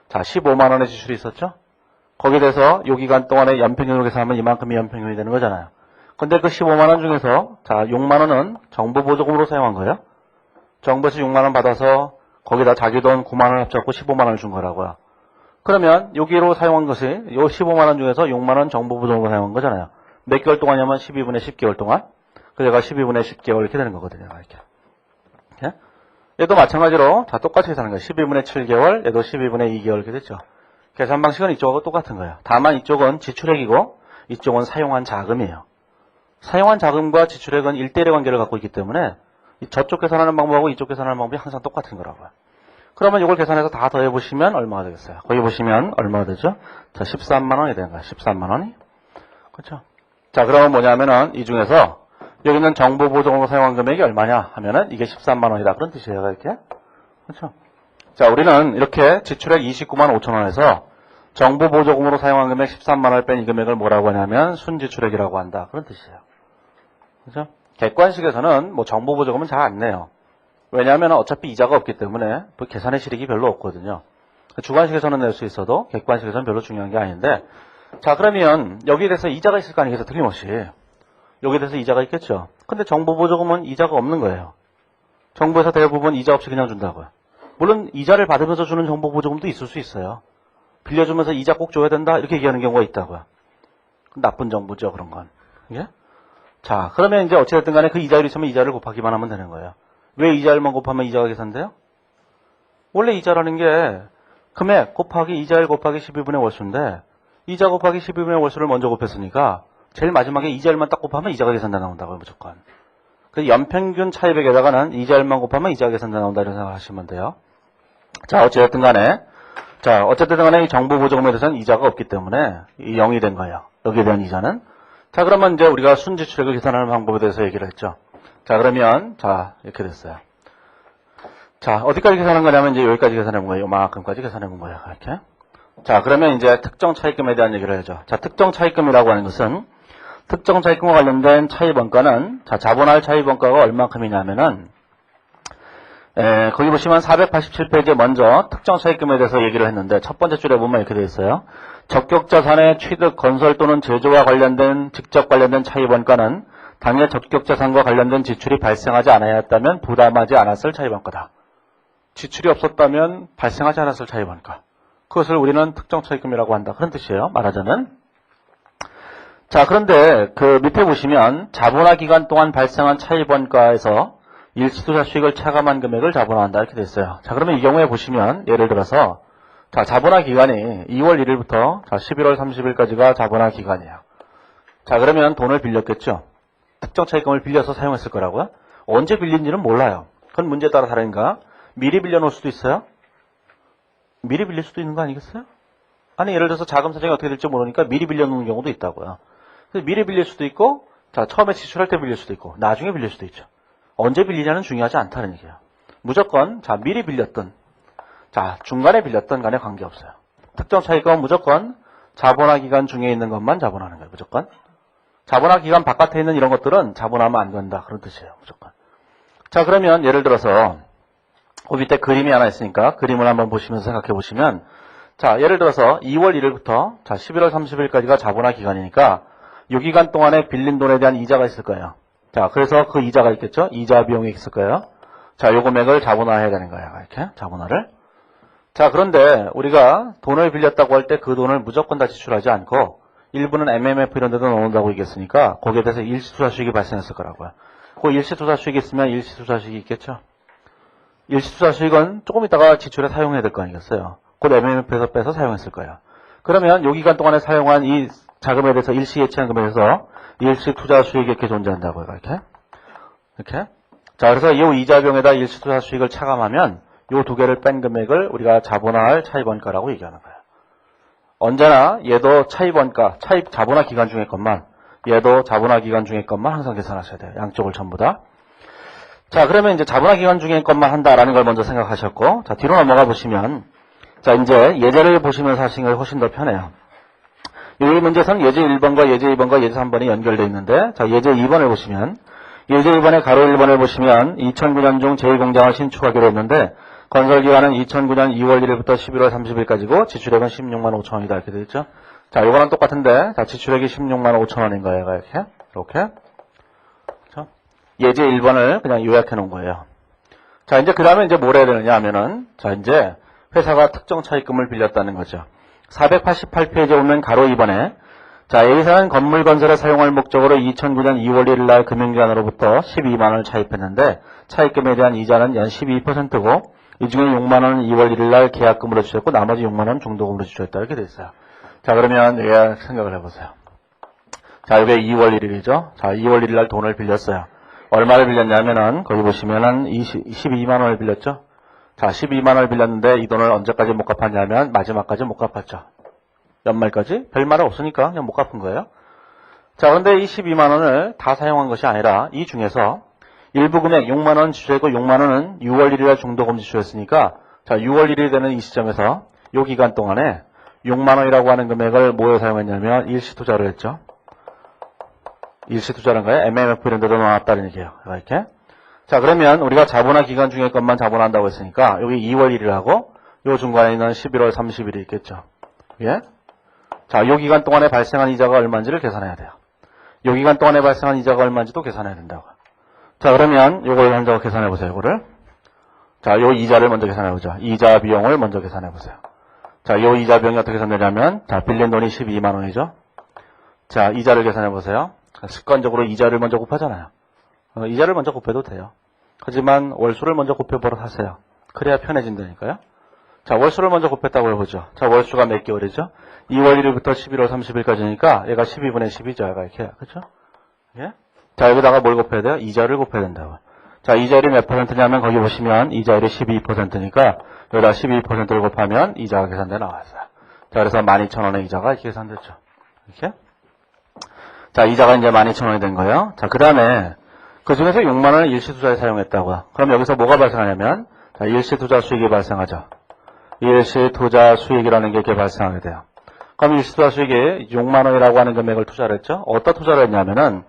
자, 15만원의 지출이 있었죠? 거기에 대해서 요 기간 동안에 연평균으로 계산하면 이만큼이 연평균이 되는 거잖아요. 근데 그 15만원 중에서, 자, 6만원은 정부 보조금으로 사용한 거예요. 정부에서 6만원 받아서 거기다 자기 돈 9만원 합쳐갖고 15만원을 준 거라고요. 그러면 여기로 사용한 것이 요 15만원 중에서 6만원 정부 보조금으로 사용한 거잖아요. 몇 개월 동안이냐면 12분의 10개월 동안. 그래가 12분의 10개월 이렇게 되는 거거든요. 이렇게. 얘도 마찬가지로 다 똑같이 계산하는 거예요. 12분의 7개월, 얘도 12분의 2개월 이렇게 됐죠. 계산 방식은 이쪽하고 똑같은 거예요. 다만 이쪽은 지출액이고 이쪽은 사용한 자금이에요. 사용한 자금과 지출액은 1대1의 관계를 갖고 있기 때문에 저쪽 계산하는 방법하고 이쪽 계산하는 방법이 항상 똑같은 거라고요. 그러면 이걸 계산해서 다 더해보시면 얼마가 되겠어요? 거기 보시면 얼마가 되죠? 자, 13만 원이 되는 거예요. 13만 원이. 그렇죠? 자, 그러면 뭐냐면은 이 중에서 여기는 정부 보조금으로 사용한 금액이 얼마냐 하면은 이게 13만 원이다. 그런 뜻이에요. 이렇게. 그렇죠? 자, 우리는 이렇게 지출액 29만 5천 원에서 정부 보조금으로 사용한 금액 13만 원을 뺀 이 금액을 뭐라고 하냐면 순지출액이라고 한다. 그런 뜻이에요. 그렇죠? 객관식에서는 뭐 정부 보조금은 잘 안 내요. 왜냐하면 어차피 이자가 없기 때문에 계산의 실익이 별로 없거든요. 주관식에서는 낼 수 있어도 객관식에서는 별로 중요한 게 아닌데, 자, 그러면 여기에 대해서 이자가 있을 거 아니겠어요? 틀림없이. 여기에 대해서 이자가 있겠죠. 근데 정부 보조금은 이자가 없는 거예요. 정부에서 대부분 이자 없이 그냥 준다고요. 물론 이자를 받으면서 주는 정부 보조금도 있을 수 있어요. 빌려주면서 이자 꼭 줘야 된다 이렇게 얘기하는 경우가 있다고요. 나쁜 정부죠, 그런 건. 예? 자, 그러면 이제 어찌됐든 간에 그 이자율이 있으면 이자를 곱하기만 하면 되는 거예요. 왜 이자율만 곱하면 이자가 계산돼요? 원래 이자라는 게 금액 곱하기 이자율 곱하기 12분의 월수인데 이자 곱하기 12분의 월수를 먼저 곱했으니까 제일 마지막에 이자율만 딱 곱하면 이자가 계산돼 나온다고요, 무조건. 그래서 연평균 차입액에다가는 이자율만 곱하면 이자가 계산돼 나온다 이런 생각을 하시면 돼요. 자, 어찌됐든 간에 자, 어쨌든 간에 이 정부 보조금에 대해서는 이자가 없기 때문에 이 0이 된 거예요. 여기에 대한 이자는. 자, 그러면 이제 우리가 순지출액을 계산하는 방법에 대해서 얘기를 했죠. 자, 그러면, 자, 이렇게 됐어요. 자, 어디까지 계산한 거냐면 이제 여기까지 계산해 본 거예요. 요만큼까지 계산해 본 거예요. 이렇게. 자, 그러면 이제 특정 차입금에 대한 얘기를 하죠. 자, 특정 차입금이라고 하는 것은 특정 차입금과 관련된 차입원가는 자, 자본할 차입원가가 얼마큼이냐면은 거기 보시면 487페이지에 먼저 특정 차입금에 대해서 얘기를 했는데 첫 번째 줄에 보면 이렇게 되어 있어요. 적격자산의 취득, 건설 또는 제조와 관련된 직접 관련된 차입원가는 당해 적격자산과 관련된 지출이 발생하지 않았다면 부담하지 않았을 차입원가다. 지출이 없었다면 발생하지 않았을 차입원가. 그것을 우리는 특정 차입금이라고 한다. 그런 뜻이에요. 말하자면. 자, 그런데 그 밑에 보시면 자본화 기간 동안 발생한 차입원가에서 일시투자 수익을 차감한 금액을 자본화한다. 이렇게 됐어요. 자, 그러면 이 경우에 보시면 예를 들어서 자, 자본화 기간이 2월 1일부터 자, 11월 30일까지가 자본화 기간이에요. 자, 그러면 돈을 빌렸겠죠. 특정 차입금을 빌려서 사용했을 거라고요. 언제 빌린지는 몰라요. 그건 문제에 따라 다르니까 미리 빌려놓을 수도 있어요. 미리 빌릴 수도 있는 거 아니겠어요? 아니, 예를 들어서 자금 사정이 어떻게 될지 모르니까 미리 빌려놓는 경우도 있다고요. 그래서 미리 빌릴 수도 있고, 자, 처음에 지출할 때 빌릴 수도 있고, 나중에 빌릴 수도 있죠. 언제 빌리냐는 중요하지 않다는 얘기예요. 무조건, 자, 미리 빌렸든, 자, 중간에 빌렸든 간에 관계없어요. 특정 차입금은 무조건 자본화 기간 중에 있는 것만 자본하는 거예요. 무조건. 자본화 기간 바깥에 있는 이런 것들은 자본하면 안 된다. 그런 뜻이에요. 무조건. 자, 그러면 예를 들어서 그 밑에 그림이 하나 있으니까 그림을 한번 보시면서 생각해 보시면 자, 예를 들어서 2월 1일부터 자, 11월 30일까지가 자본화 기간이니까 이 기간 동안에 빌린 돈에 대한 이자가 있을 거예요. 자, 그래서 그 이자가 있겠죠? 이자 비용이 있을 거예요. 자, 요 금액을 자본화해야 되는 거예요. 이렇게 자본화를. 자, 그런데 우리가 돈을 빌렸다고 할 때 그 돈을 무조건 다 지출하지 않고 일부는 MMF 이런 데도 넣는다고 얘기했으니까 거기에 대해서 일시투자 수익이 발생했을 거라고요. 그 일시투자 수익이 있으면 일시투자 수익이 있겠죠? 일시투자 수익은 조금 있다가 지출에 사용해야 될 거 아니겠어요? 곧 MMF에서 빼서 사용했을 거예요. 그러면 요 기간 동안에 사용한 이 자금에 대해서 일시 예치한 금액에서 일시투자 수익이 이렇게 존재한다고요. 이렇게. 자, 그래서 이 이자 비용에다 일시투자 수익을 차감하면 요 두 개를 뺀 금액을 우리가 자본화할 차입원가라고 얘기하는 거예요. 언제나 얘도 차입원가, 자본화 기간 중의 것만, 얘도 자본화 기간 중의 것만 항상 계산하셔야 돼요. 양쪽을 전부 다. 자, 그러면 이제 자본화 기간 중의 것만 한다라는 걸 먼저 생각하셨고, 자, 뒤로 넘어가 보시면, 자, 이제 예제를 보시면서 하시는 게 훨씬 더 편해요. 여기 문제에서는 예제 1번과 예제 2번과 예제 3번이 연결되어 있는데, 자, 예제 2번을 보시면, 예제 2번의 가로 1번을 보시면 2009년 중 제1공장을 신축하기로 했는데, 건설기간은 2009년 2월 1일부터 11월 30일까지고, 지출액은 16만 5천 원이다. 이렇게 되어 있죠. 자, 요거는 똑같은데, 자, 지출액이 16만 5천 원인 거예요. 이렇게. 예제 1번을 그냥 요약해 놓은 거예요. 자, 이제 그 다음에 이제 뭘 해야 되느냐 하면은, 자, 이제 회사가 특정 차입금을 빌렸다는 거죠. 488페이지에 보면 가로 2번에, 자, A사는 건물 건설에 사용할 목적으로 2009년 2월 1일 날 금융기관으로부터 12만 원을 차입했는데, 차입금에 대한 이자는 연 12%고, 이 중에 6만 원은 2월 1일 날 계약금으로 주셨고, 나머지 6만 원은 중도금으로 주셨다. 이렇게 돼 있어요. 자, 그러면 얘 생각을 해보세요. 자, 이게 2월 1일이죠. 자, 2월 1일 날 돈을 빌렸어요. 얼마를 빌렸냐면은, 거기 보시면은 12만 원을 빌렸죠? 자, 12만 원을 빌렸는데 이 돈을 언제까지 못 갚았냐면 마지막까지 못 갚았죠. 연말까지? 별말 없으니까 그냥 못 갚은 거예요. 자, 그런데 이 12만 원을 다 사용한 것이 아니라 이 중에서 일부 금액 6만 원 지출했고 6만 원은 6월 1일에 중도금 지출했으니까 자, 6월 1일이 되는 이 시점에서 이 기간 동안에 6만 원이라고 하는 금액을 뭐에 사용했냐면 일시투자로 했죠. 일시투자라는 거예요. MMF 이런 데도 나왔다는 얘기예요. 이렇게. 자, 그러면 우리가 자본화 기간 중에 것만 자본한다고 했으니까 여기 2월 1일하고 요 중간에 있는 11월 30일이 있겠죠. 예? 자, 요 기간 동안에 발생한 이자가 얼마인지를 계산해야 돼요. 요 기간 동안에 발생한 이자가 얼마인지도 계산해야 된다고. 자, 그러면 요걸 먼저 계산해 보세요. 요거를. 자, 요 이자를 먼저 계산해 보죠. 이자 비용을 먼저 계산해 보세요. 자, 요 이자 비용이 어떻게 계산되냐면 자, 빌린 돈이 12만 원이죠. 자, 이자를 계산해 보세요. 습관적으로 이자를 먼저 곱하잖아요. 이자를 먼저 곱해도 돼요. 하지만 월수를 먼저 곱해보러 하세요. 그래야 편해진다니까요. 자, 월수를 먼저 곱했다고 해보죠. 자, 월수가 몇 개월이죠? 2월 1일부터 11월 30일까지니까 얘가 12분의 10이죠. 얘가 이렇게. 그렇죠? 예? 자, 여기다가 뭘 곱해야 돼요? 이자를 곱해야 된다고. 자, 이자율이 몇 퍼센트냐면 거기 보시면 이자율이 12%니까 여기다 12%를 곱하면 이자가 계산돼 나왔어요. 자, 그래서 12,000원의 이자가 이렇게 계산됐죠. 이렇게. 자, 이자가 이제 12,000원이 된 거예요. 자, 그 다음에 그 중에서 6만 원을 일시투자에 사용했다고요. 그럼 여기서 뭐가 발생하냐면, 자, 일시투자 수익이 발생하죠. 일시투자 수익이라는 게 이렇게 발생하게 돼요. 그럼 일시투자 수익이 6만 원이라고 하는 금액을 투자를 했죠. 어디다 투자를 했냐면은,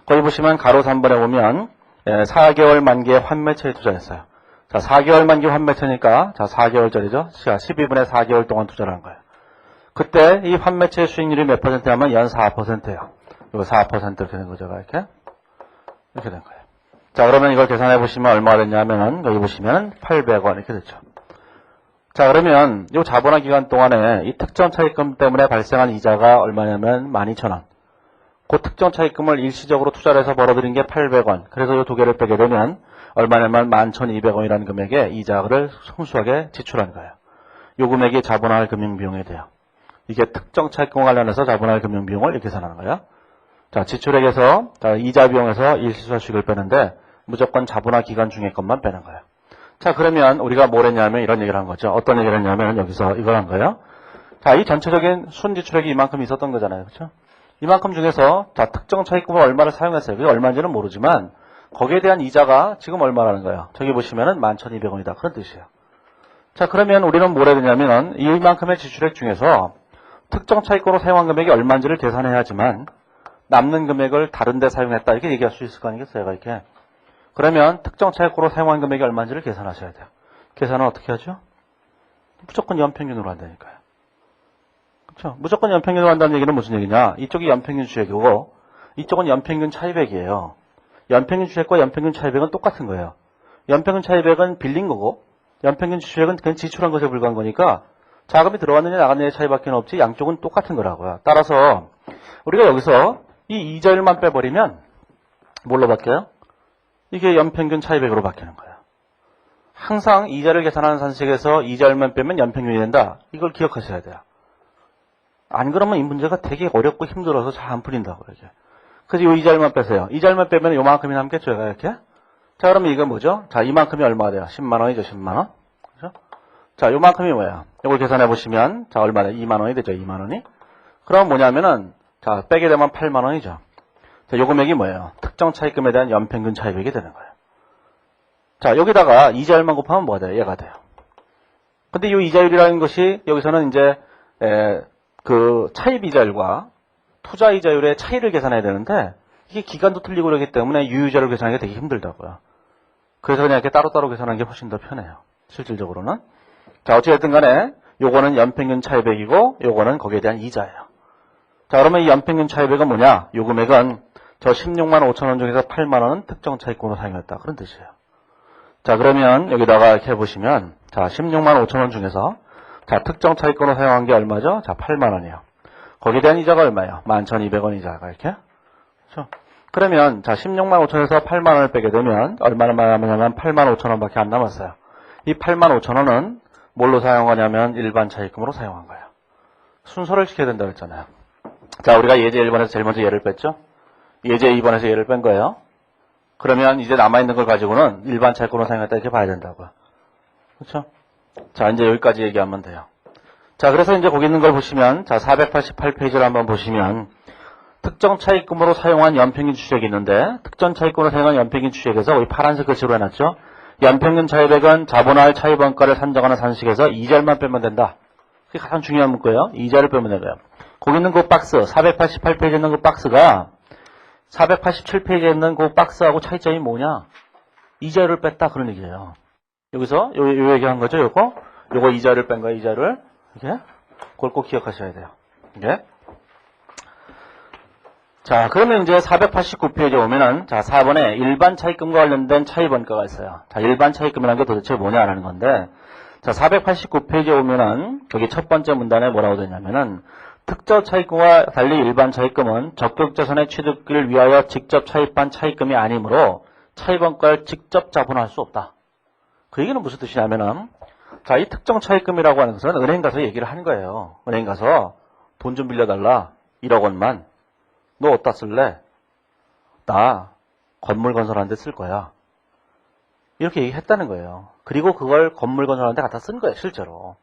거기 보시면 가로 3번에 보면 4개월 만기의 환매처에 투자했어요. 자, 4개월 만기 환매처니까, 자, 4개월짜리죠. 자, 12분의 4개월 동안 투자를 한 거예요. 그때 이 환매처의 수익률이 몇 %냐면 연 4%예요. 이거 4% 이렇게 된 거죠. 이렇게 된 거예요. 자, 그러면 이걸 계산해 보시면 얼마가 됐냐면은, 여기 보시면 800원 이렇게 됐죠. 자, 그러면 이 자본화 기간 동안에 이 특정 차입금 때문에 발생한 이자가 얼마냐면 12,000원. 그 특정 차입금을 일시적으로 투자를 해서 벌어들인 게 800원. 그래서 이 두 개를 빼게 되면 얼마냐면 11,200원이라는 금액의 이자를 성수하게 지출한 거예요. 이 금액이 자본화할 금융비용이 돼요. 이게 특정 차입금 관련해서 자본화할 금융비용을 이렇게 계산하는 거예요. 자, 지출액에서 이자 비용에서 일시투자 수익을 빼는데 무조건 자본화 기간 중에 것만 빼는 거예요. 자, 그러면 우리가 뭘 했냐면 이런 얘기를 한 거죠. 어떤 얘기를 했냐면 여기서 이걸 한 거예요. 자, 이 전체적인 순지출액이 이만큼 있었던 거잖아요. 그렇죠? 이만큼 중에서 자, 특정 차입금을 얼마를 사용했어요. 그게 얼마인지는 모르지만 거기에 대한 이자가 지금 얼마라는 거예요. 저기 보시면은 11,200원이다. 그런 뜻이에요. 자, 그러면 우리는 뭘 해야 되냐면은 이만큼의 지출액 중에서 특정 차입금으로 사용한 금액이 얼마인지를 계산해야지만 남는 금액을 다른 데 사용했다. 이렇게 얘기할 수 있을 거 아니겠어요. 이렇게. 그러면 특정 차입금으로 사용한 금액이 얼마인지를 계산하셔야 돼요. 계산은 어떻게 하죠? 무조건 연평균으로 한다니까요. 그렇죠? 무조건 연평균으로 한다는 얘기는 무슨 얘기냐? 이쪽이 연평균 주액이고 이쪽은 연평균 차입액이에요. 연평균 주액과 연평균 차입액은 똑같은 거예요. 연평균 차입액은 빌린 거고 연평균 주액은 그냥 지출한 것에 불과한 거니까 자금이 들어왔느냐 나갔느냐의 차이밖에 없지 양쪽은 똑같은 거라고요. 따라서 우리가 여기서 이 이자율만 빼버리면 뭘로 바뀌어요? 이게 연평균 차입액으로 바뀌는 거예요. 항상 이자를 계산하는 산식에서 이자율만 빼면 연평균이 된다. 이걸 기억하셔야 돼요. 안 그러면 이 문제가 되게 어렵고 힘들어서 잘 안 풀린다고 이렇게. 그래서 이 이자율만 빼세요. 이자율만 빼면 요만큼이 남겠죠, 이렇게. 자, 그러면 이건 뭐죠? 자, 이만큼이 얼마가 돼요? 10만 원이죠, 10만 원. 그죠? 자, 요만큼이 뭐예요? 이걸 계산해 보시면 자, 얼마 돼? 2만 원이 되죠, 2만 원이. 그럼 뭐냐면은 자, 빼게 되면 8만 원이죠. 자, 요 금액이 뭐예요? 특정 차입금에 대한 연평균 차입액이 되는 거예요. 자, 여기다가 이자율만 곱하면 뭐가 돼요? 얘가 돼요. 근데 이 이자율이라는 것이 여기서는 이제 그 차입 이자율과 투자 이자율의 차이를 계산해야 되는데 이게 기간도 틀리고 그러기 때문에 유효자를 계산하기가 되게 힘들다고요. 그래서 그냥 이렇게 따로따로 계산하는 게 훨씬 더 편해요. 실질적으로는. 자, 어찌됐든 간에 요거는 연평균 차입액이고 요거는 거기에 대한 이자예요. 자, 그러면 이 연평균 차입액은 뭐냐? 요 금액은 저 16만 5천 원 중에서 8만 원은 특정 차입금으로 사용했다. 그런 뜻이에요. 자, 그러면 여기다가 이렇게 보시면 자, 16만 5천 원 중에서 자, 특정 차입금으로 사용한 게 얼마죠? 자, 8만 원이에요. 거기에 대한 이자가 얼마예요? 11,200원 이자가 이렇게. 그렇죠? 그러면 자, 16만 5천에서 8만 원을 빼게 되면 얼마나 남았냐면 8만 5천 원밖에 안 남았어요. 이 8만 5천 원은 뭘로 사용하냐면 일반 차입금으로 사용한 거예요. 순서를 시켜야 된다고 했잖아요. 자, 우리가 예제 1번에서 제일 먼저 얘를 뺐죠? 예제 2번에서 얘를 뺀 거예요. 그러면 이제 남아있는 걸 가지고는 일반 차입금으로 사용했다 이렇게 봐야 된다고요. 그렇죠? 자, 이제 여기까지 얘기하면 돼요. 자, 그래서 이제 거기 있는 걸 보시면 자, 488페이지를 한번 보시면 특정 차입금으로 사용한 연평균 추액이 있는데 특정 차입금으로 사용한 연평균 추액에서 우리 파란색 글씨로 해놨죠? 연평균 차입액은 자본화할 차입원가를 산정하는 산식에서 이자율만 빼면 된다. 그게 가장 중요한 문구예요. 이자를 빼면 되고요. 거기 있는 그 박스, 488페이지에 있는 그 박스가 487페이지에 있는 그 박스하고 차이점이 뭐냐? 이자율을 뺐다 그런 얘기예요. 여기서 요 얘기한 거죠, 요거 이자를 뺀 거예요, 이자를. 이렇게. 그걸 꼭 기억하셔야 돼요. 이게. 자, 그러면 이제 489페이지에 오면은, 자, 4번에 일반 차입금과 관련된 차입원가가 있어요. 자, 일반 차입금이라는 게 도대체 뭐냐라는 건데, 자, 489페이지에 오면은, 여기 첫 번째 문단에 뭐라고 되냐면은, 특정 차입금과 달리 일반 차입금은 적격자산의 취득을 위하여 직접 차입한 차입금이 아니므로 차입원가를 직접 자본할 수 없다. 그 얘기는 무슨 뜻이냐면은, 자, 이 특정 차입금이라고 하는 것은 은행 가서 얘기를 하는 거예요. 은행 가서 돈 좀 빌려달라. 1억 원만. 너 어디다 쓸래? 나 건물 건설하는 데 쓸 거야. 이렇게 얘기했다는 거예요. 그리고 그걸 건물 건설하는데 갖다 쓴 거예요, 실제로.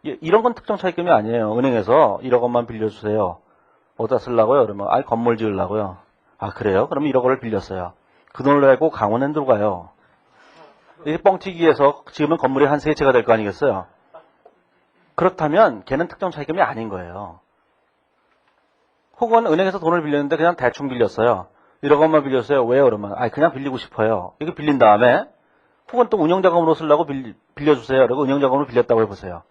이런 건 특정 차입금이 아니에요. 은행에서 1억 원만 빌려주세요. 어디다 쓰려고요? 그러면 건물 지으려고요. 아, 그래요? 그럼 1억 원을 빌렸어요. 그 돈을 내고 강원랜드로 가요. 이게 뻥튀기해서 지으면 건물이 한 3채가 될 거 아니겠어요? 그렇다면 걔는 특정 차입금이 아닌 거예요. 혹은 은행에서 돈을 빌렸는데 그냥 대충 빌렸어요. 1억 원만 빌렸어요. 왜요? 그러면 그냥 빌리고 싶어요. 이거 빌린 다음에 혹은 또 운영자금으로 쓰려고 빌려주세요. 그리고 운영자금으로 빌렸다고 해보세요.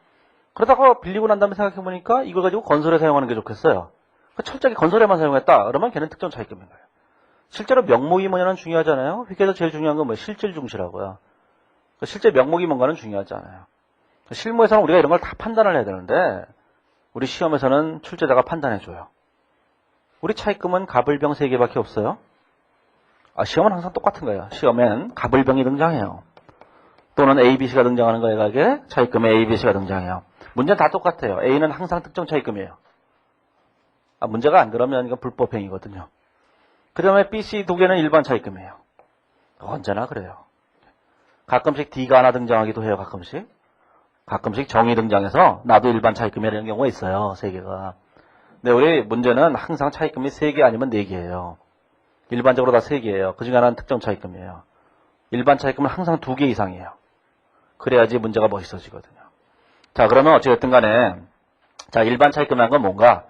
그러다가 빌리고 난 다음에 생각해보니까 이걸 가지고 건설에 사용하는 게 좋겠어요. 철저하게 건설에만 사용했다. 그러면 걔는 특정 차입금인 거예요. 실제로 명목이 뭐냐는 중요하잖아요. 회계에서 제일 중요한 건 실질 중시라고요. 실제 명목이 뭔가는 중요하지 않아요. 실무에서는 우리가 이런 걸 다 판단을 해야 되는데 우리 시험에서는 출제자가 판단해줘요. 우리 차입금은 갑을병 3개밖에 없어요. 시험은 항상 똑같은 거예요. 시험엔 갑을병이 등장해요. 또는 ABC가 등장하는 거에 가게 차입금에 ABC가 등장해요. 문제는 다 똑같아요. A는 항상 특정 차입금이에요. 문제가 안 그러면 이건 불법행위거든요. 그 다음에 B, C 2개는 일반 차입금이에요. 언제나 그래요. 가끔씩 D가 하나 등장하기도 해요. 가끔씩 정이 등장해서 나도 일반 차입금이라는 경우가 있어요. 3개가. 근데 우리 문제는 항상 차입금이 3개 아니면 4개예요. 일반적으로 다 3개예요. 그중에 하나는 특정 차입금이에요. 일반 차입금은 항상 2개 이상이에요. 그래야지 문제가 멋있어지거든요. 자, 그러면 어찌됐든 간에 자, 일반 차입금이라는 건 뭔가?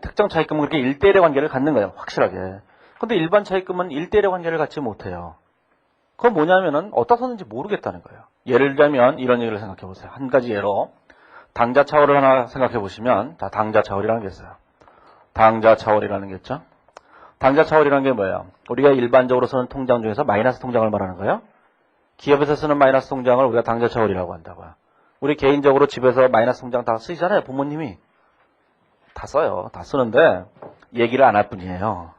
특정 차입금은 그렇게 1대1의 관계를 갖는 거예요. 확실하게. 근데 일반 차입금은 1대1의 관계를 갖지 못해요. 그건 뭐냐면은 어디다 썼는지 모르겠다는 거예요. 예를 들자면 이런 얘기를 생각해 보세요. 한 가지 예로 당자차월을 하나 생각해 보시면 자, 당자차월이라는 게 있어요. 당자차월이라는 게 있죠. 당자차월이라는 게 뭐예요? 우리가 일반적으로 쓰는 통장 중에서 마이너스 통장을 말하는 거예요. 기업에서 쓰는 마이너스 통장을 우리가 당자차월이라고 한다고요. 우리 개인적으로 집에서 마이너스 통장 다 쓰시잖아요. 부모님이. 다 써요. 다 쓰는데 얘기를 안 할 뿐이에요.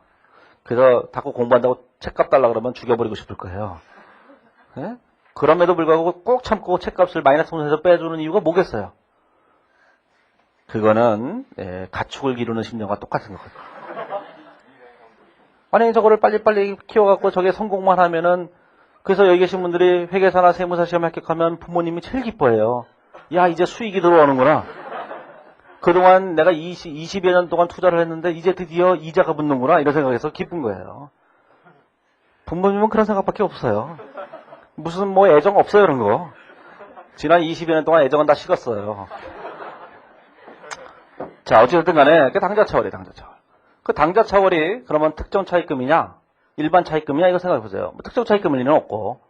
그래서 자꾸 공부한다고 책값 달라 그러면 죽여버리고 싶을 거예요. 네? 그럼에도 불구하고 꼭 참고 책값을 마이너스 통장에서 빼주는 이유가 뭐겠어요? 그거는 가축을 기르는 심정과 똑같은 거거든요. 만약에 저거를 빨리빨리 키워갖고 저게 성공만 하면은 그래서 여기 계신 분들이 회계사나 세무사 시험 합격하면 부모님이 제일 기뻐해요. 야, 이제 수익이 들어오는구나. 그동안 내가 20여 년 동안 투자를 했는데 이제 드디어 이자가 붙는구나 이런 생각에서 기쁜 거예요. 부모님은 그런 생각밖에 없어요. 무슨 애정 없어요 그런 거. 지난 20여 년 동안 애정은 다 식었어요. 자, 어찌됐든 간에 그 당자차월이에요. 당자차월. 그 당자차월이 그러면 특정 차입금이냐 일반 차입금이냐 이거 생각해보세요. 특정 차입금일 리는 없고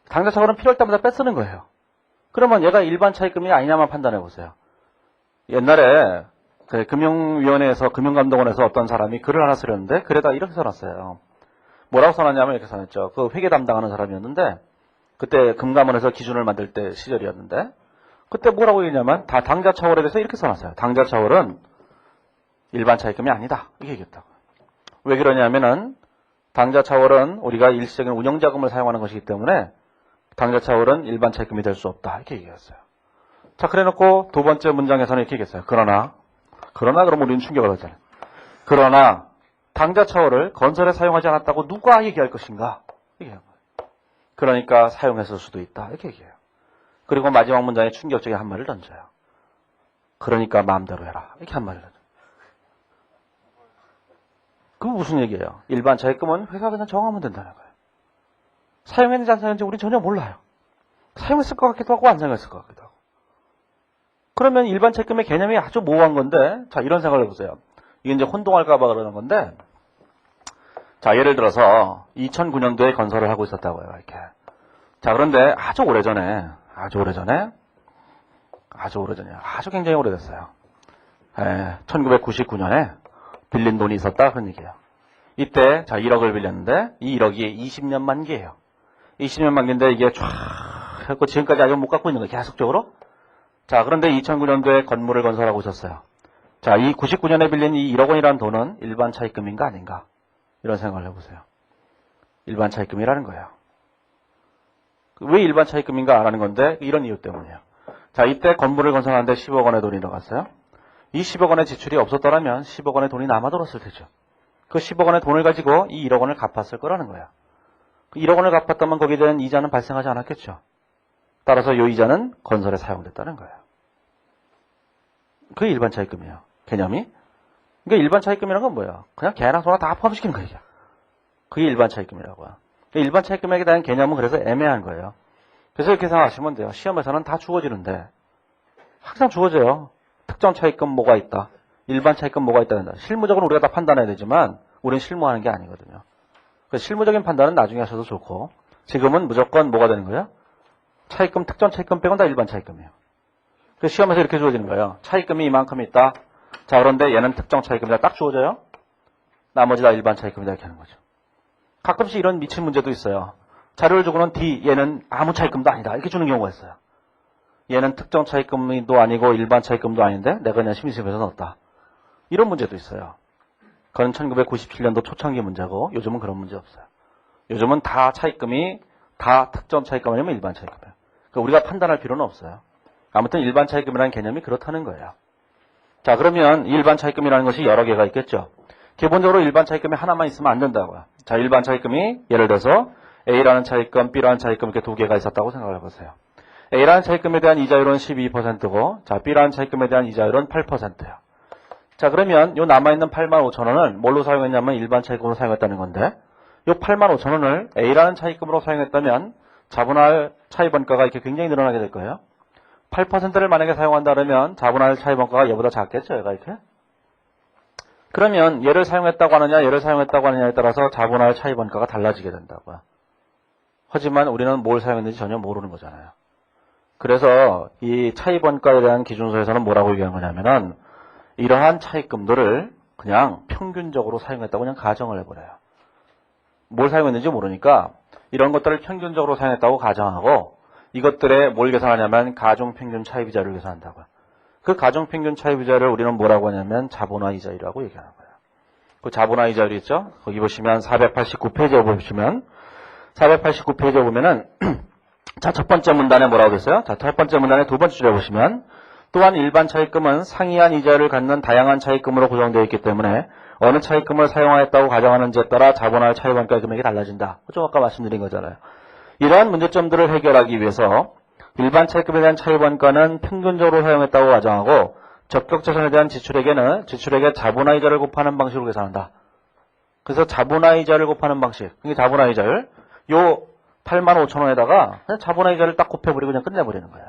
당자차월은 필요할 때마다 뺏쓰는 거예요. 그러면 얘가 일반 차입금이 아니냐만 판단해보세요. 옛날에 그 금융위원회에서 금융감독원에서 어떤 사람이 글을 하나 쓰렸는데 글에다 이렇게 써놨어요. 뭐라고 써놨냐면 이렇게 써놨죠. 그 회계 담당하는 사람이었는데 그때 금감원에서 기준을 만들 때 시절이었는데 그때 뭐라고 얘기했냐면 다 당자차월에 대해서 이렇게 써놨어요. 당자차월은 일반 차입금이 아니다. 이렇게 얘기했다고. 왜 그러냐면은 당자차월은 우리가 일시적인 운영자금을 사용하는 것이기 때문에 당자차월은 일반 차입금이 될 수 없다. 이렇게 얘기했어요. 자, 그래 놓고 두 번째 문장에서는 이렇게 얘기했어요. 그러나 그러면 우리는 충격을 받잖아요. 그러나 당자차월을 건설에 사용하지 않았다고 누가 얘기할 것인가? 얘기한 거예요. 그러니까 사용했을 수도 있다. 이렇게 얘기해요. 그리고 마지막 문장에 충격적인 한 말을 던져요. 그러니까 마음대로 해라. 이렇게 한 말을 던져요. 그게 무슨 얘기예요? 일반 차입금은 회사가 그냥 정하면 된다는 거예요. 사용했는지 안 사용했는지 우린 전혀 몰라요. 사용했을 것 같기도 하고 안 사용했을 것 같기도 하고. 그러면 일반 차입금의 개념이 아주 모호한 건데 자, 이런 생각을 해보세요. 이게 이제 혼동할까 봐 그러는 건데 자, 예를 들어서 2009년도에 건설을 하고 있었다고요. 이렇게. 자, 그런데 아주 오래전에 아주 굉장히 오래됐어요. 1999년에 빌린 돈이 있었다 그런 얘기예요. 이때 자 1억을 빌렸는데 이 1억이 20년 만기예요. 20년 만기인데 이게 쫙 해서 지금까지 아직 못 갖고 있는 거예요. 계속적으로. 자, 그런데 2009년도에 건물을 건설하고 있었어요. 자, 이 99년에 빌린 이 1억 원이라는 돈은 일반 차입금인가 아닌가? 이런 생각을 해보세요. 일반 차입금이라는 거예요. 왜 일반 차입금인가 안 하는 건데 이런 이유 때문이에요. 자, 이때 건물을 건설하는데 10억 원의 돈이 들어갔어요. 이 10억 원의 지출이 없었더라면 10억 원의 돈이 남아돌았을 테죠. 그 10억 원의 돈을 가지고 이 1억 원을 갚았을 거라는 거예요. 1억 원을 갚았다면 거기에 대한 이자는 발생하지 않았겠죠. 따라서 이 이자는 건설에 사용됐다는 거예요. 그게 일반 차입금이에요. 개념이. 그러니까 일반 차입금이라는 건 뭐예요? 그냥 개나 소나 다 포함시키는 거예요. 그게 일반 차입금이라고요. 일반 차입금에 대한 개념은 그래서 애매한 거예요. 그래서 이렇게 생각하시면 돼요. 시험에서는 다 주어지는데 항상 주어져요. 특정 차입금 뭐가 있다. 일반 차입금 뭐가 있다. 실무적으로 우리가 다 판단해야 되지만 우리는 실무하는 게 아니거든요. 그래서 실무적인 판단은 나중에 하셔도 좋고 지금은 무조건 뭐가 되는 거예요? 차입금, 특정 차입금 빼곤 다 일반 차입금이에요. 그래서 시험에서 이렇게 주어지는 거예요. 차입금이 이만큼 있다. 자, 그런데 얘는 특정 차입금이다. 딱 주어져요. 나머지 다 일반 차입금이다. 이렇게 하는 거죠. 가끔씩 이런 미친 문제도 있어요. 자료를 주고는 D, 얘는 아무 차입금도 아니다. 이렇게 주는 경우가 있어요. 얘는 특정 차입금도 아니고 일반 차입금도 아닌데 내가 그냥 심의시험에서 넣었다. 이런 문제도 있어요. 그건 1997년도 초창기 문제고 요즘은 그런 문제 없어요. 요즘은 다 차입금이 다 특정 차입금 아니면 일반 차입금이에요. 그러니까 우리가 판단할 필요는 없어요. 아무튼 일반 차입금이라는 개념이 그렇다는 거예요. 자, 그러면 일반 차입금이라는 것이 여러 개가 있겠죠. 기본적으로 일반 차입금이 하나만 있으면 안 된다고요. 자, 일반 차입금이 예를 들어서 A라는 차입금, B라는 차입금 이렇게 두 개가 있었다고 생각을 해보세요. A라는 차입금에 대한 이자율은 12%고 자, B라는 차입금에 대한 이자율은 8%예요. 자, 그러면 요 남아있는 85,000원을 뭘로 사용했냐면 일반 차입금으로 사용했다는 건데 요 85,000원을 A라는 차입금으로 사용했다면 자본할 차입원가가 이렇게 굉장히 늘어나게 될 거예요. 8%를 만약에 사용한다 그러면 자본할 차입원가가 얘보다 작겠죠, 얘가 이렇게. 그러면 얘를 사용했다고 하느냐, 얘를 사용했다고 하느냐에 따라서 자본할 차입원가가 달라지게 된다고요. 하지만 우리는 뭘 사용했는지 전혀 모르는 거잖아요. 그래서 이 차입원가에 대한 기준서에서는 뭐라고 얘기한 거냐면은 이러한 차입금들을 그냥 평균적으로 사용했다고 그냥 가정을 해버려요. 뭘 사용했는지 모르니까 이런 것들을 평균적으로 사용했다고 가정하고 이것들에 뭘 계산하냐면 가중평균 차입이자를 계산한다고요. 그 가중평균 차입이자를 우리는 뭐라고 하냐면 자본화이자율이라고 얘기하는 거예요. 그 자본화이자율 있죠? 거기 보시면 489페이지에 보시면 489페이지에 보면은 자, 첫 번째 문단에 뭐라고 했어요? 자, 첫 번째 문단의 두 번째 줄에 보시면 또한 일반 차입금은 상이한 이자를 갖는 다양한 차입금으로 구성되어 있기 때문에 어느 차입금을 사용하였다고 가정하는지에 따라 자본할 차입원가 금액이 달라진다. 좀 아까 말씀드린 거잖아요. 이러한 문제점들을 해결하기 위해서 일반 차입금에 대한 차입원가는 평균적으로 사용했다고 가정하고 적격자산에 대한 지출액에 자본화이자를 곱하는 방식으로 계산한다. 그래서 자본화이자를 곱하는 방식. 이게 자본화이자를 요 85,000원에다가 그냥 자본화이자를 딱 곱해버리고 그냥 끝내버리는 거예요.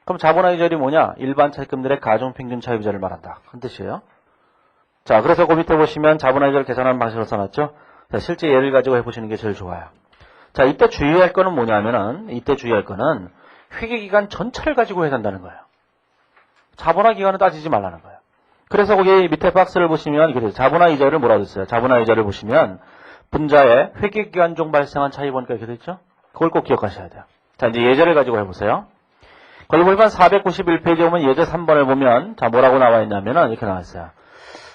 그럼 자본화이자율이 뭐냐? 일반 차입금들의 가중평균 차입이자를 말한다. 그런 뜻이에요. 자, 그래서 그 밑에 보시면 자본화이자를 계산하는 방식으로 써놨죠. 자, 실제 예를 가지고 해보시는 게 제일 좋아요. 자, 이때 주의할 거는 뭐냐면은 회계기간 전체를 가지고 해야 된다는 거예요. 자본화 기간을 따지지 말라는 거예요. 그래서 거기 밑에 박스를 보시면 이렇게 돼요. 자본화 이자를 뭐라고 했어요? 자본화 이자를 보시면 분자에 회계기간 중 발생한 차입원가 이렇게 됐죠? 그걸 꼭 기억하셔야 돼요. 자, 이제 예제를 가지고 해보세요. 거기 보니까 491페이지에 보면 예제 3번을 보면 자, 뭐라고 나와 있냐면은 이렇게 나와 있어요.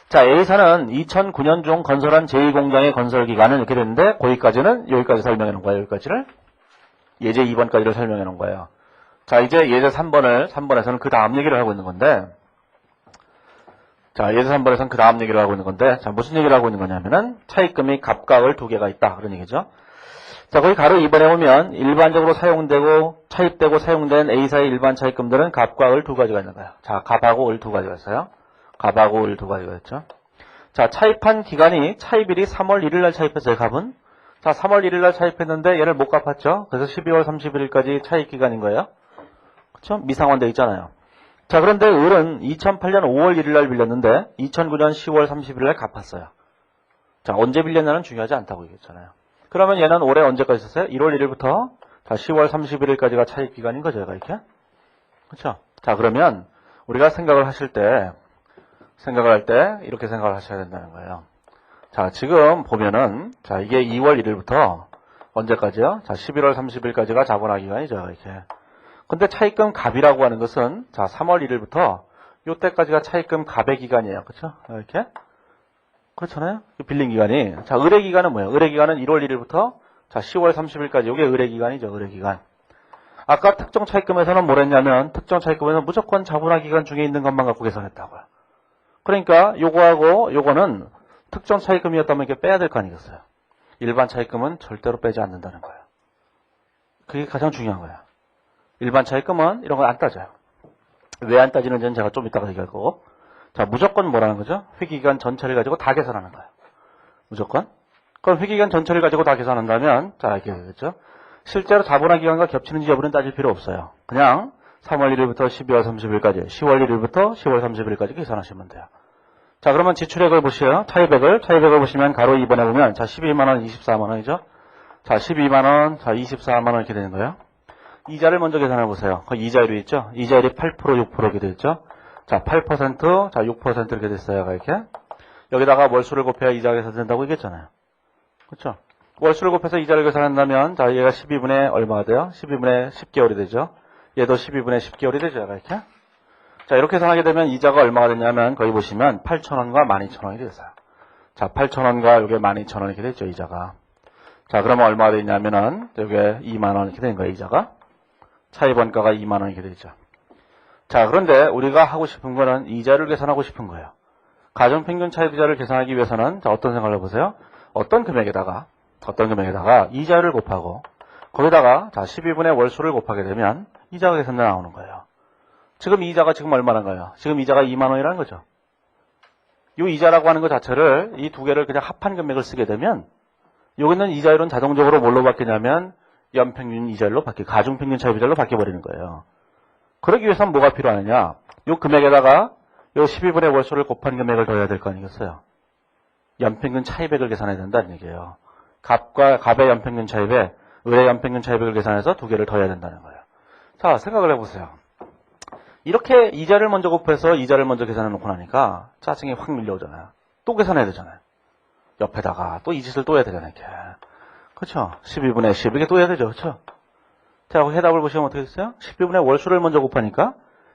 자, A사는 2009년 중 건설한 제2공장의 건설 기간은 이렇게 됐는데 여기까지 설명해 놓은 거예요. 여기까지를. 예제 2번까지를 설명해 놓은 거예요. 자, 이제 예제 3번에서는 그 다음 얘기를 하고 있는 건데 자, 예제 3번에서는 그 다음 얘기를 하고 있는 건데 자, 무슨 얘기를 하고 있는 거냐면은 차입금이 갑각을 두 개가 있다. 그런 얘기죠. 자, 거기 가로 2번에 보면 일반적으로 사용되고 차입되고 사용된 A사의 일반 차입금들은 갑각을 두 가지가 있는 거예요. 자, 갑하고 을 두 가지가 있어요. 갑하고 을 두 가지가 있죠. 자, 차입한 기간이 차입일이 3월 1일 날 차입했어요. 갑은. 자, 3월 1일 날 차입했는데 얘를 못 갚았죠. 그래서 12월 31일까지 차입 기간인 거예요. 그렇죠? 미상환돼 있잖아요. 자, 그런데 을은 2008년 5월 1일 날 빌렸는데 2009년 10월 31일 날 갚았어요. 자, 언제 빌렸냐는 중요하지 않다고 얘기했잖아요. 그러면 얘는 올해 언제까지 썼어요? 1월 1일부터 자, 10월 31일까지가 차입 기간인 거죠, 얘가 이렇게. 그렇죠? 자, 그러면 우리가 생각을 할 때 이렇게 생각을 하셔야 된다는 거예요. 자, 지금 보면은 자, 이게 2월 1일부터 언제까지요? 자, 11월 30일까지가 자본화 기간이죠, 이렇게. 근데 차입금 갑이라고 하는 것은 자, 3월 1일부터 요때까지가 차입금 갑의 기간이에요. 그렇죠? 이렇게. 그렇잖아요? 빌린 기간이. 자, 을의 기간은 뭐예요? 을의 기간은 1월 1일부터 자, 10월 30일까지. 이게 을의 기간이죠, 을의 기간. 아까 특정 차입금에서는 뭘 했냐면 특정 차입금에서는 무조건 자본화 기간 중에 있는 것만 갖고 계산했다고요. 그러니까 요거하고 요거는 특정 차입금이었다면 이렇게 빼야 될 거 아니겠어요. 일반 차입금은 절대로 빼지 않는다는 거예요. 그게 가장 중요한 거예요. 일반 차입금은 이런 거 안 따져요. 왜 안 따지는지는 제가 좀 이따가 얘기할 거고. 자, 무조건 뭐라는 거죠? 회계기간 전체를 가지고 다 계산하는 거예요. 무조건. 그럼 회계기간 전체를 가지고 다 계산한다면, 자, 이렇게 되겠죠? 실제로 자본화 기간과 겹치는지 여부는 따질 필요 없어요. 그냥 3월 1일부터 12월 30일까지, 10월 1일부터 10월 30일까지 계산하시면 돼요. 자, 그러면 지출액을 보시요. 차입액을 보시면 가로 2번에 보면, 자, 12만원, 24만원이죠? 자, 12만원, 자, 24만원 이렇게 되는 거예요. 이자를 먼저 계산해 보세요. 그 이자율이 있죠? 이자율이 8%, 6% 이렇게 되죠? 자, 8%, 자, 6% 이렇게 됐어요. 이렇게. 여기다가 월수를 곱해야 이자가 계산된다고 얘기했잖아요. 그렇죠? 월수를 곱해서 이자를 계산한다면, 자, 얘가 12분의 얼마가 돼요? 12분의 10개월이 되죠? 얘도 12분의 10개월이 되죠? 이렇게. 자, 이렇게 계산하게 되면 이자가 얼마가 되냐면, 거기 보시면 8,000원과 12,000원이 됐어요. 자, 8,000원과 요게 12,000원 이렇게 됐죠, 이자가. 자, 그러면 얼마가 되냐면은, 요게 2만원 이렇게 된 거예요, 이자가. 차입원가가 2만원 이렇게 되죠. 자, 그런데 우리가 하고 싶은 거는 이자를 계산하고 싶은 거예요. 가정평균 차입이자를 계산하기 위해서는, 자, 어떤 생각을 해보세요? 어떤 금액에다가 이자를 곱하고, 거기다가, 자, 12분의 월수를 곱하게 되면, 이자가 계산돼 나오는 거예요. 지금 이자가 지금 얼마나 가요? 지금 이자가 2만원이라는 거죠. 이 이자라고 하는 것 자체를, 이 두 개를 그냥 합한 금액을 쓰게 되면, 여기는 이자율은 자동적으로 뭘로 바뀌냐면, 연평균 이자율로 가중평균 차입이자율로 바뀌어버리는 거예요. 그러기 위해서는 뭐가 필요하느냐? 이 금액에다가, 이 12분의 월수를 곱한 금액을 더해야 될 거 아니겠어요? 연평균 차입액을 계산해야 된다는 얘기예요. 갑의 연평균 차입에, 을의 연평균 차입액을 계산해서 두 개를 더해야 된다는 거예요. 자, 생각을 해보세요. 이렇게 이자를 먼저 곱해서 이자를 먼저 계산해 놓고 나니까 짜증이 확 밀려오잖아요. 또 계산해야 되잖아요. 옆에다가 또 이 짓을 또 해야 되잖아요. 이렇게. 그렇죠? 12분의 10 이렇게 또 해야 되죠. 그렇죠? 자, 해답을 보시면 어떻게 됐어요? 12분의 월수를 먼저 곱하니까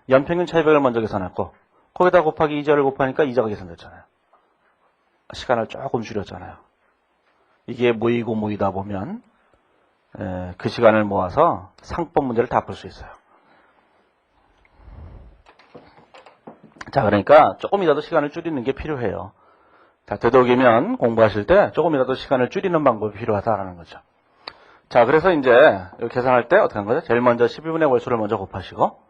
연평균 차입액을 먼저 계산했고 거기다 곱하기 이자를 곱하니까 이자가 계산됐잖아요. 시간을 조금 줄였잖아요. 이게 모이다 보면 그 시간을 모아서 상법 문제를 다 풀 수 있어요. 자, 그러니까 조금이라도 시간을 줄이는 게 필요해요. 자, 되도록이면 공부하실 때 조금이라도 시간을 줄이는 방법이 필요하다라는 거죠. 자, 그래서 이제 여기 계산할 때 어떻게 한 거죠? 제일 먼저 12분의 월수를 먼저 곱하시고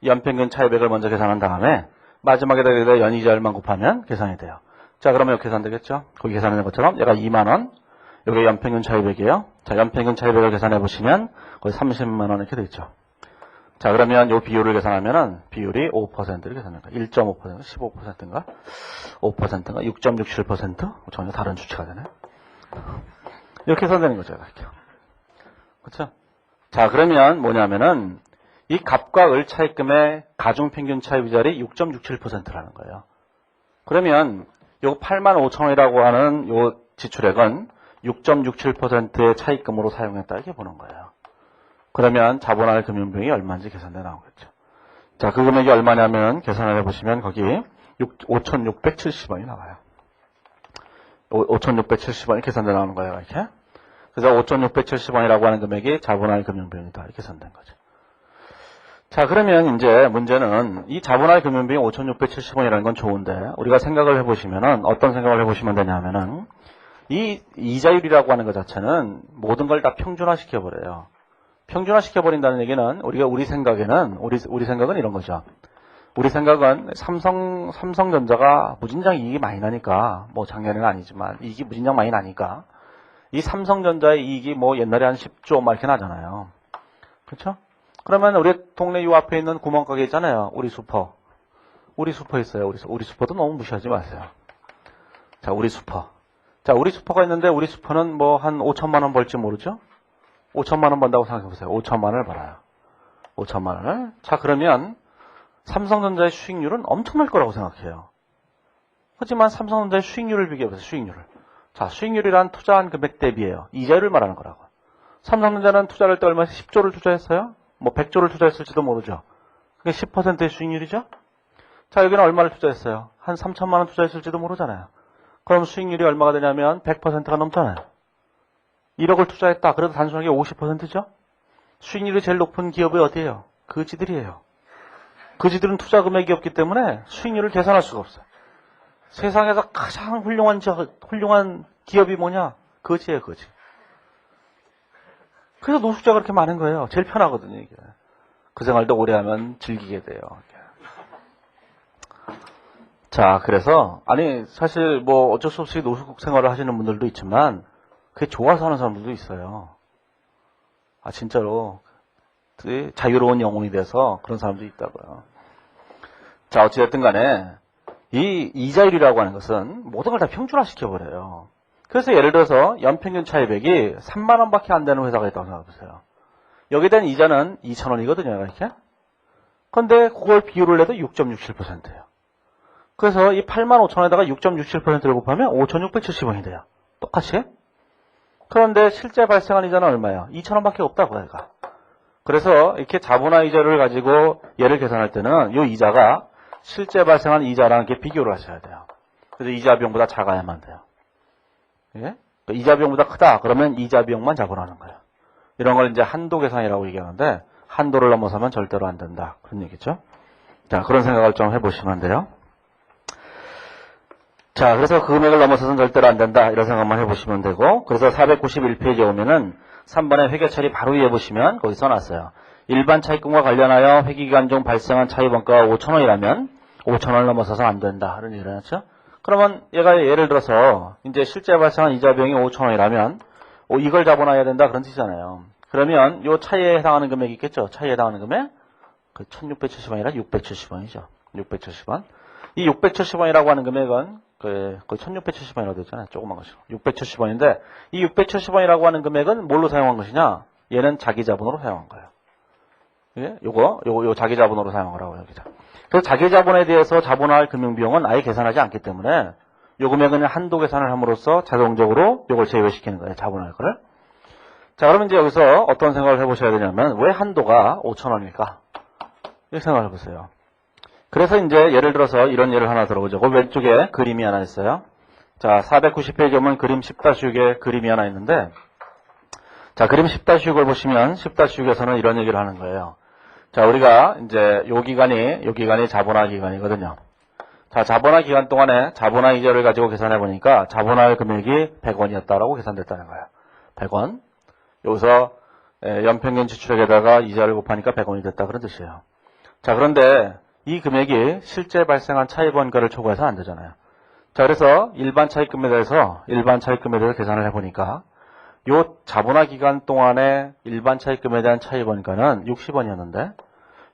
연평균 차입액을 먼저 계산한 다음에 마지막에다 연이자율만 곱하면 계산이 돼요. 자, 그러면 여기 계산되겠죠? 거기 계산하는 것처럼 얘가 2만원, 여기 연평균 차입액이에요. 자, 연평균 차입액을 계산해 보시면 거의 30만원 이렇게 되죠. 자, 그러면 요 비율을 계산하면은 비율이 5%를 계산합니다. 1.5%, 15%인가? 5%인가? 6.67%? 전혀 다른 수치가 되네. 이렇게 계산되는 거죠, 이렇게. 그렇죠? 자, 그러면 뭐냐면은 이 갑과 을 차입금의 가중평균 차입이자율이 6.67%라는 거예요. 그러면 요 85,000원이라고 하는 요 지출액은 6.67%의 차입금으로 사용했다 이렇게 보는 거예요. 그러면 자본화의 금융비용이 얼마인지 계산돼 나오겠죠. 자, 그 금액이 얼마냐면 계산을 해보시면 거기 5,670원이 나와요. 5,670원이 계산돼 나오는 거예요, 이렇게. 그래서 5,670원이라고 하는 금액이 자본화의 금융비용이다 이렇게 계산된 거죠. 자, 그러면 이제 문제는 이 자본화의 금융비용 5,670원이라는 건 좋은데 우리가 생각을 해보시면은 어떤 생각을 해보시면 되냐면은 이 이자율이라고 하는 것 자체는 모든 걸 다 평준화시켜버려요. 평준화시켜버린다는 얘기는 우리 생각은 이런 거죠. 우리 생각은 삼성전자가 무진장 이익이 많이 나니까, 뭐 작년에는 아니지만 이익이 무진장 많이 나니까 이 삼성전자의 이익이 뭐 옛날에 한 10조 막 이렇게 나잖아요. 그렇죠? 그러면 우리 동네 요 앞에 있는 구멍가게 있잖아요. 우리 슈퍼 있어요. 우리 슈퍼도 너무 무시하지 마세요. 자, 우리 슈퍼가 있는데 우리 슈퍼는 뭐 한 5천만 원 벌지 모르죠? 5천만 원 번다고 생각해보세요. 5천만 원을 벌어요. 5천만 원을. 자, 그러면 삼성전자의 수익률은 엄청날 거라고 생각해요. 하지만 삼성전자의 수익률을 비교해보세요. 수익률을. 자, 수익률이란 투자한 금액 대비예요. 이자율을 말하는 거라고. 삼성전자는 투자를 할 때 얼마 10조를 투자했어요? 뭐 100조를 투자했을지도 모르죠. 그게 10%의 수익률이죠? 자, 여기는 얼마를 투자했어요? 한 3천만 원 투자했을지도 모르잖아요. 그럼 수익률이 얼마가 되냐면 100%가 넘잖아요. 1억을 투자했다. 그래도 단순하게 50%죠? 수익률이 제일 높은 기업이 어디예요? 그지들이에요. 그지들은 투자 금액이 없기 때문에 수익률을 계산할 수가 없어요. 세상에서 가장 훌륭한 기업이 뭐냐? 거지예요, 거지. 그래서 노숙자가 그렇게 많은 거예요. 제일 편하거든요, 이게. 그 생활도 오래 하면 즐기게 돼요. 자, 그래서, 아니, 사실 뭐 어쩔 수 없이 노숙 생활을 하시는 분들도 있지만, 그게 좋아서 하는 사람들도 있어요. 아, 진짜로. 자유로운 영혼이 돼서 그런 사람도 있다고요. 자, 어찌됐든 간에, 이 이자율이라고 하는 것은 모든 걸 다 평준화시켜버려요. 그래서 예를 들어서 연평균 차입액이 3만 원밖에 안 되는 회사가 있다고 생각해보세요. 여기에 대한 이자는 2,000원이거든요, 이렇게. 근데 그걸 비율을 내도 6.67%예요. 그래서 이 85,000원에다가 6.67%를 곱하면 5,670원이 돼요. 똑같이. 그런데 실제 발생한 이자는 얼마예요? 2,000원밖에 없다고 얘가. 그래서 이렇게 자본화 이자를 가지고 얘를 계산할 때는 이 이자가 실제 발생한 이자랑 이렇게 비교를 하셔야 돼요. 그래서 이자 비용보다 작아야만 돼요. 예? 이자 비용보다 크다. 그러면 이자 비용만 자본하는 거예요. 이런 걸 이제 한도 계산이라고 얘기하는데 한도를 넘어서면 절대로 안 된다. 그런 얘기죠. 자, 그런 생각을 좀 해보시면 돼요. 자, 그래서 그 금액을 넘어서서는 절대로 안 된다. 이런 생각만 해보시면 되고, 그래서 491페이지에 오면은 3번의 회계처리 바로 위에 보시면 거기 써놨어요. 일반 차입금과 관련하여 회계기간 중 발생한 차입원가가 5,000원이라면 5,000원을 넘어서서 안 된다. 그런 얘기를 했죠. 그러면 얘가 예를 들어서 이제 실제 발생한 이자 비용이 5,000원이라면 이걸 자본화해야 된다. 그런 뜻이잖아요. 그러면 요 차이에 해당하는 금액이 있겠죠. 차이에 해당하는 금액? 그 1,670원이라 670원이죠. 670원. 이 670원이라고 하는 금액은 거의 1,670원이라고 되잖아요. 조그만 것이고. 670원인데 이 670원이라고 하는 금액은 뭘로 사용한 것이냐? 얘는 자기 자본으로 사용한 거예요. 예? 요거 자기 자본으로 사용하라고 여기죠. 그래서 자기 자본에 대해서 자본화할 금융비용은 아예 계산하지 않기 때문에 요 금액은 한도 계산을 함으로써 자동적으로 요걸 제외시키는 거예요. 자본화할 거를. 자, 그러면 이제 여기서 어떤 생각을 해보셔야 되냐면 왜 한도가 5,000원일까? 이렇게 생각을 해보세요. 그래서 이제 예를 들어서 이런 예를 하나 들어보죠. 그 왼쪽에 그림이 하나 있어요. 자, 490페이지 오면 그림 10-6에 그림이 하나 있는데, 자, 그림 10-6을 보시면 10-6에서는 이런 얘기를 하는 거예요. 자, 우리가 이제 요 기간이 자본화 기간이거든요. 자, 자본화 기간 동안에 자본화 이자를 가지고 계산해 보니까 자본화 금액이 100원이었다라고 계산됐다는 거예요. 100원. 여기서 연평균 지출액에다가 이자를 곱하니까 100원이 됐다 그런 뜻이에요. 자, 그런데 이 금액이 실제 발생한 차입원가를 초과해서 안 되잖아요. 자, 그래서 일반 차입금에 대해서 계산을 해보니까 요 자본화 기간 동안에 일반 차입금에 대한 차입원가는 60원이었는데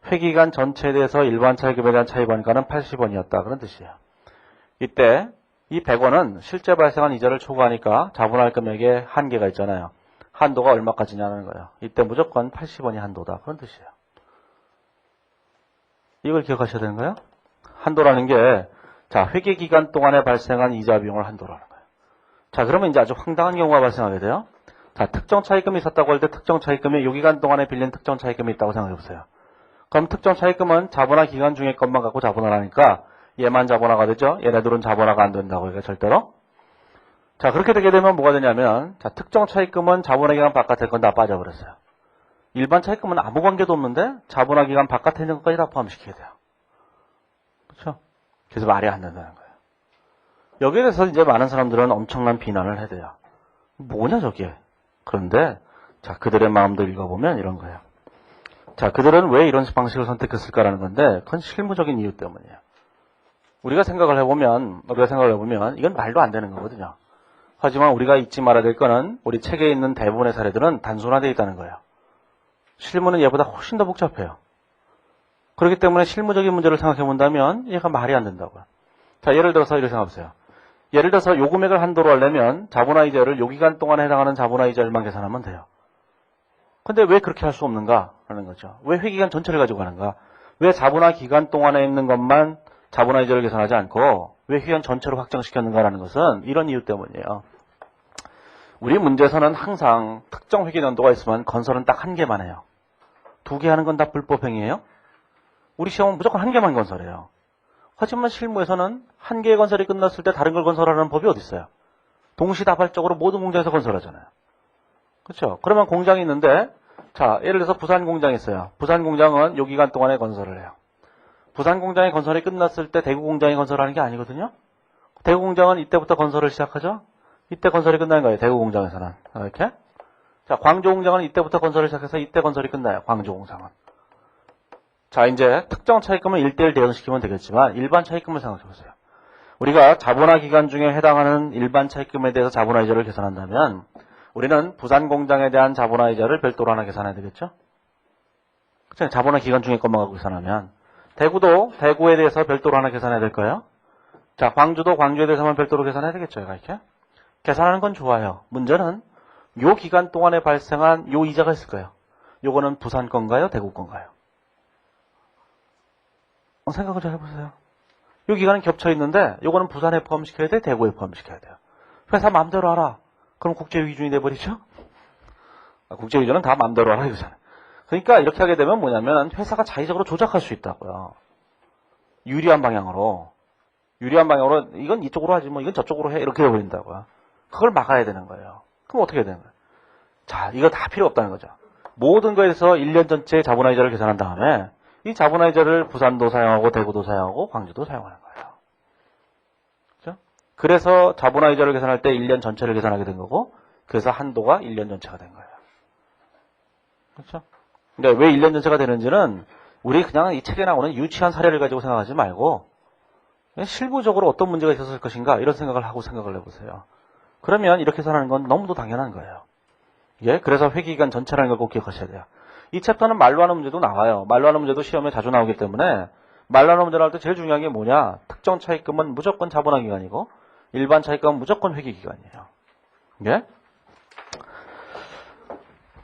회기간 전체에 대해서 일반 차입금에 대한 차입원가는 80원이었다 그런 뜻이에요. 이때 이 100원은 실제 발생한 이자를 초과하니까 자본화 금액에 한계가 있잖아요. 한도가 얼마까지냐는 거예요. 이때 무조건 80원이 한도다 그런 뜻이에요. 이걸 기억하셔야 되는 거예요. 한도라는 게, 자, 회계기간 동안에 발생한 이자 비용을 한도라는 거예요. 자, 그러면 이제 아주 황당한 경우가 발생하게 돼요. 자, 특정 차입금이 있었다고 할 때 특정 차입금이 요 기간 동안에 빌린 특정 차입금이 있다고 생각해 보세요. 그럼 특정 차입금은 자본화 기간 중에 것만 갖고 자본화를 하니까 얘만 자본화가 되죠. 얘네들은 자본화가 안 된다고 이게 절대로. 자, 그렇게 되게 되면 뭐가 되냐면, 자, 특정 차입금은 자본화 기간 바깥에 건 다 빠져버렸어요. 일반 차입금은 아무 관계도 없는데 자본화 기간 바깥에 있는 것까지 다 포함시켜야 돼요. 그렇죠? 그래서 말이 안 된다는 거예요. 여기에 대해서 이제 많은 사람들은 엄청난 비난을 해대요. 뭐냐 저게. 그런데 자, 그들의 마음도 읽어보면 이런 거예요. 자, 그들은 왜 이런 방식을 선택했을까라는 건데 그건 실무적인 이유 때문이에요. 우리가 생각을 해보면 이건 말도 안 되는 거거든요. 하지만 우리가 잊지 말아야 될 거는 우리 책에 있는 대부분의 사례들은 단순화되어 있다는 거예요. 실무는 얘보다 훨씬 더 복잡해요. 그렇기 때문에 실무적인 문제를 생각해 본다면 얘가 말이 안 된다고요. 자, 예를 들어서 이렇게 생각해보세요. 예를 들어서 요 금액을 한도로 하려면 자본화 이자를 요 기간 동안에 해당하는 자본화 이자를만 계산하면 돼요. 근데 왜 그렇게 할 수 없는가 하는 거죠. 왜 회기간 전체를 가지고 가는가? 왜 자본화 기간 동안에 있는 것만 자본화 이자를 계산하지 않고 왜 회기간 전체로 확정시켰는가라는 것은 이런 이유 때문이에요. 우리 문제에서는 항상 특정 회계 연도가 있으면 건설은 딱 한 개만 해요. 2개 하는 건 다 불법행위예요. 우리 시험은 무조건 한 개만 건설해요. 하지만 실무에서는 한 개의 건설이 끝났을 때 다른 걸 건설하는 법이 어디 있어요? 동시다발적으로 모든 공장에서 건설하잖아요. 그렇죠? 그러면 공장이 있는데 자, 예를 들어서 부산 공장이 있어요. 부산 공장은 요 기간 동안에 건설을 해요. 부산 공장의 건설이 끝났을 때 대구 공장이 건설하는 게 아니거든요. 대구 공장은 이때부터 건설을 시작하죠. 이때 건설이 끝나는 거예요. 대구 공장에서는. 이렇게. 자, 광주 공장은 이때부터 건설을 시작해서 이때 건설이 끝나요. 광주 공장은. 자, 이제 특정 차입금을 1대1 대응시키면 되겠지만 일반 차입금을 생각해 보세요. 우리가 자본화 기간 중에 해당하는 일반 차입금에 대해서 자본화 이자를 계산한다면 우리는 부산 공장에 대한 자본화 이자를 별도로 하나 계산해야 되겠죠? 그렇죠? 자본화 기간 중에 것만 갖고 계산하면 대구도 대구에 대해서 별도로 하나 계산해야 될까요? 자, 광주도 광주에 대해서만 별도로 계산해야 되겠죠? 이렇게. 계산하는 건 좋아요. 문제는 요 기간 동안에 발생한 요 이자가 있을 거예요. 요거는 부산 건가요? 대구 건가요? 생각을 잘 해보세요. 요 기간은 겹쳐 있는데 요거는 부산에 포함시켜야 돼? 대구에 포함시켜야 돼요. 회사 마음대로 하라. 그럼 국제위기준이 돼버리죠? 국제위기준은 다 마음대로 하라 이거잖아요. 그러니까 이렇게 하게 되면 뭐냐면 회사가 자의적으로 조작할 수 있다고요. 유리한 방향으로. 이건 이쪽으로 하지 뭐 이건 저쪽으로 해 이렇게 돼버린다고요. 그걸 막아야 되는 거예요. 그럼 어떻게 해야 되는 거예요? 자, 이거 다 필요 없다는 거죠. 모든 거에서 1년 전체 자본화 이자를 계산한 다음에 이 자본화 이자를 부산도 사용하고 대구도 사용하고 광주도 사용하는 거예요. 그렇죠? 그래서 자본화 이자를 계산할 때 1년 전체를 계산하게 된 거고 그래서 한도가 1년 전체가 된 거예요. 그렇죠? 근데 왜 1년 전체가 되는지는 우리 그냥 이 책에 나오는 유치한 사례를 가지고 생각하지 말고 실무적으로 어떤 문제가 있었을 것인가 이런 생각을 하고 생각을 해보세요. 그러면 이렇게 계산하는 건 너무도 당연한 거예요. 예, 그래서 회기기간 전체라는 걸 꼭 기억하셔야 돼요. 이 챕터는 말로 하는 문제도 나와요. 말로 하는 문제도 시험에 자주 나오기 때문에 말로 하는 문제 나올 때 제일 중요한 게 뭐냐? 특정 차입금은 무조건 자본화 기간이고 일반 차입금은 무조건 회기 기간이에요. 예?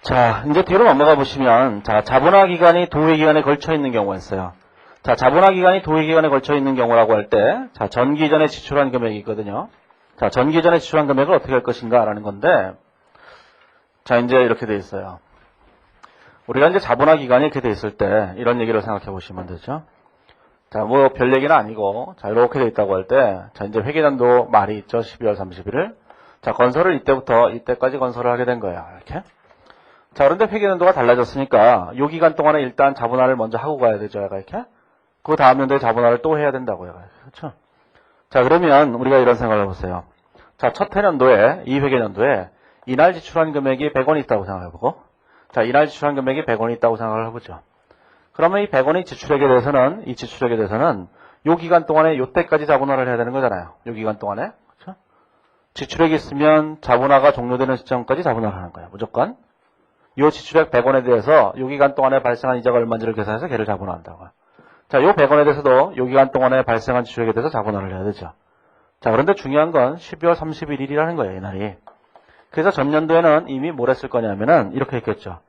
자, 이제 뒤로 넘어가 보시면 자, 자본화 기간이 도회 기간에 걸쳐 있는 경우가 있어요. 자, 자본화 기간이 도회 기간에 걸쳐 있는 경우라고 할 때 자, 전기 전에 지출한 금액이 있거든요. 자, 전기 전에 지출한 금액을 어떻게 할 것인가라는 건데 자, 이제 이렇게 돼 있어요. 우리가 이제 자본화 기간이 이렇게 돼 있을 때 이런 얘기를 생각해 보시면 되죠. 자, 뭐 별 얘기는 아니고 자, 이렇게 돼 있다고 할 때 자, 이제 회계연도 말이 있죠. 12월 31일. 자, 건설을 이때부터 이때까지 건설을 하게 된 거예요. 이렇게. 자, 그런데 회계연도가 달라졌으니까 요 기간 동안에 일단 자본화를 먼저 하고 가야 되죠. 얘가 이렇게. 그 다음 연도에 자본화를 또 해야 된다고요. 그렇죠? 자, 그러면 우리가 이런 생각을 해보세요. 자, 첫 해년도에 이 회계연도에 이날 지출한 금액이 100원이 있다고 생각해보고 자, 이날 지출한 금액이 100원이 있다고 생각을 해보죠. 그러면 이 100원이 지출액에 대해서는 요 기간 동안에 요때까지 자본화를 해야 되는 거잖아요. 요 기간 동안에. 그렇죠? 지출액이 있으면 자본화가 종료되는 시점까지 자본화를 하는 거예요. 무조건. 요 지출액 100원에 대해서 요 기간 동안에 발생한 이자가 얼마인지를 계산해서 걔를 자본화한다고요. 자, 요 100원에 대해서도 요 기간 동안에 발생한 지출액에 대해서 자본화를 해야 되죠. 자, 그런데 중요한 건 12월 31일이라는 거예요, 이날이. 그래서 전년도에는 이미 뭘 했을 거냐면은 이렇게 했겠죠.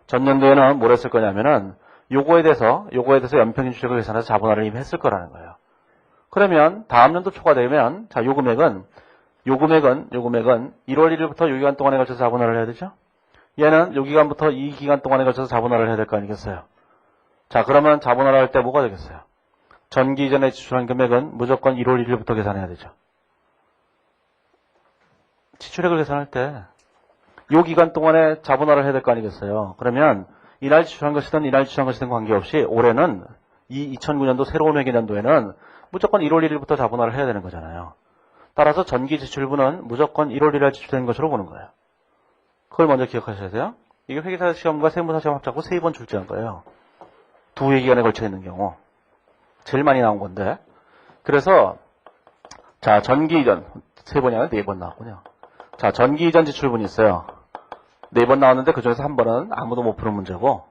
전년도에는 뭘 했을 거냐면은 요거에 대해서 연평균 지출액을 계산해서 자본화를 이미 했을 거라는 거예요. 그러면 다음 연도 초가 되면 자, 요 금액은 1월 1일부터 요 기간 동안에 걸쳐서 자본화를 해야 되죠. 얘는 요 기간부터 이 기간 동안에 걸쳐서 자본화를 해야 될 거 아니겠어요. 자, 그러면 자본화를 할 때 뭐가 되겠어요? 전기 이전에 지출한 금액은 무조건 1월 1일부터 계산해야 되죠. 지출액을 계산할 때 요 기간 동안에 자본화를 해야 될 거 아니겠어요. 그러면 이날 지출한 것이든 관계없이 올해는 이 2009년도 새로운 회계년도에는 무조건 1월 1일부터 자본화를 해야 되는 거잖아요. 따라서 전기 지출분은 무조건 1월 1일에 지출되는 것으로 보는 거예요. 그걸 먼저 기억하셔야 돼요. 이게 회계사 시험과 세무사 시험 합작고 3번 출제한 거예요. 두 회기간에 걸쳐 있는 경우. 제일 많이 나온 건데. 그래서 자, 전기 이전 3번이 아니라 4번 나왔군요. 자, 전기 이전 지출분이 있어요. 4번 나왔는데 그중에서 한 번은 아무도 못 푸는 문제고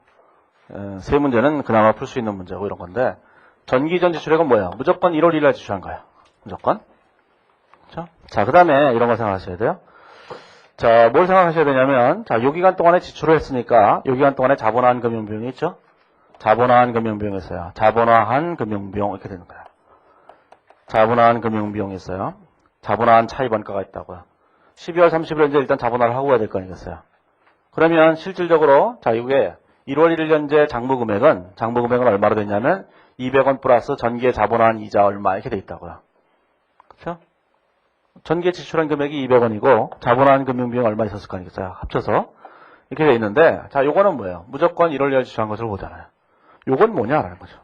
3문제는 그나마 풀 수 있는 문제고 이런 건데 전기 이전 지출액은 뭐예요? 무조건 1월 1일에 지출한 거예요. 무조건. 그렇죠? 자, 그 다음에 이런 거 생각하셔야 돼요. 자, 뭘 생각하셔야 되냐면 자, 요 기간 동안에 지출을 했으니까 요 기간 동안에 자본화한 금융비용이 있죠? 자본화한 금융비용이 있어요. 자본화한 금융비용 이렇게 되는 거예요. 자본화한 금융비용이 있어요. 자본화한 차입원가가 있다고요. 12월 30일에 이제 일단 자본화를 하고 가야 될 거 아니겠어요. 그러면 실질적으로 자, 이게 1월 1일 현재 장부금액은 얼마로 됐냐면 200원 플러스 전기에 자본화한 이자 얼마 이렇게 돼 있다고요. 그렇죠? 전기에 지출한 금액이 200원이고 자본화한 금융비용 얼마 있었을 거 아니겠어요. 합쳐서 이렇게 돼 있는데 자, 요거는 뭐예요? 무조건 1월 1일에 지출한 것으로 보잖아요. 요건 뭐냐라는 거죠.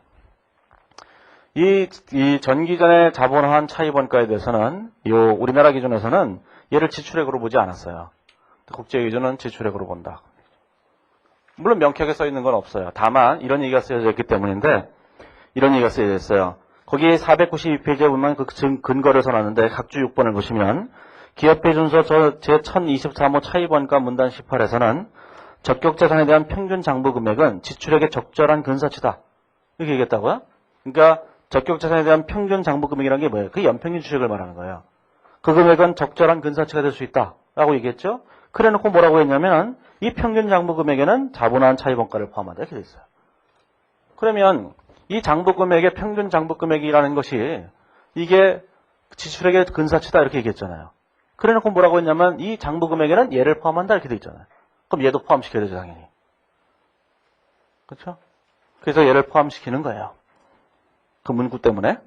이 전기 전에 자본화한 차입원가에 대해서는 요 우리나라 기준에서는 얘를 지출액으로 보지 않았어요. 국제기준은 지출액으로 본다. 물론 명쾌하게 써 있는 건 없어요. 다만 이런 얘기가 쓰여져 있기 때문인데 이런 얘기가 쓰여져 있어요. 거기 492페이지에 보면 그 근거를 써놨는데 각주 6번을 보시면 기업회 준서 제1024호 차입원가 문단 18에서는 적격자산에 대한 평균 장부 금액은 지출액의 적절한 근사치다. 이렇게 얘기했다고요? 그러니까 적격자산에 대한 평균 장부 금액이라는 게 뭐예요? 그 연평균 지출액을 말하는 거예요. 그 금액은 적절한 근사치가 될 수 있다. 라고 얘기했죠? 그래 놓고 뭐라고 했냐면 이 평균 장부 금액에는 자본화한 차입원가를 포함한다. 이렇게 돼 있어요. 그러면 이 장부 금액의 평균 장부 금액이라는 것이 이게 지출액의 근사치다. 이렇게 얘기했잖아요. 그래 놓고 뭐라고 했냐면 이 장부 금액에는 얘를 포함한다. 이렇게 돼 있잖아요. 그럼 얘도 포함시켜야 되죠, 당연히. 그렇죠? 그래서 얘를 포함시키는 거예요. 그 문구 때문에.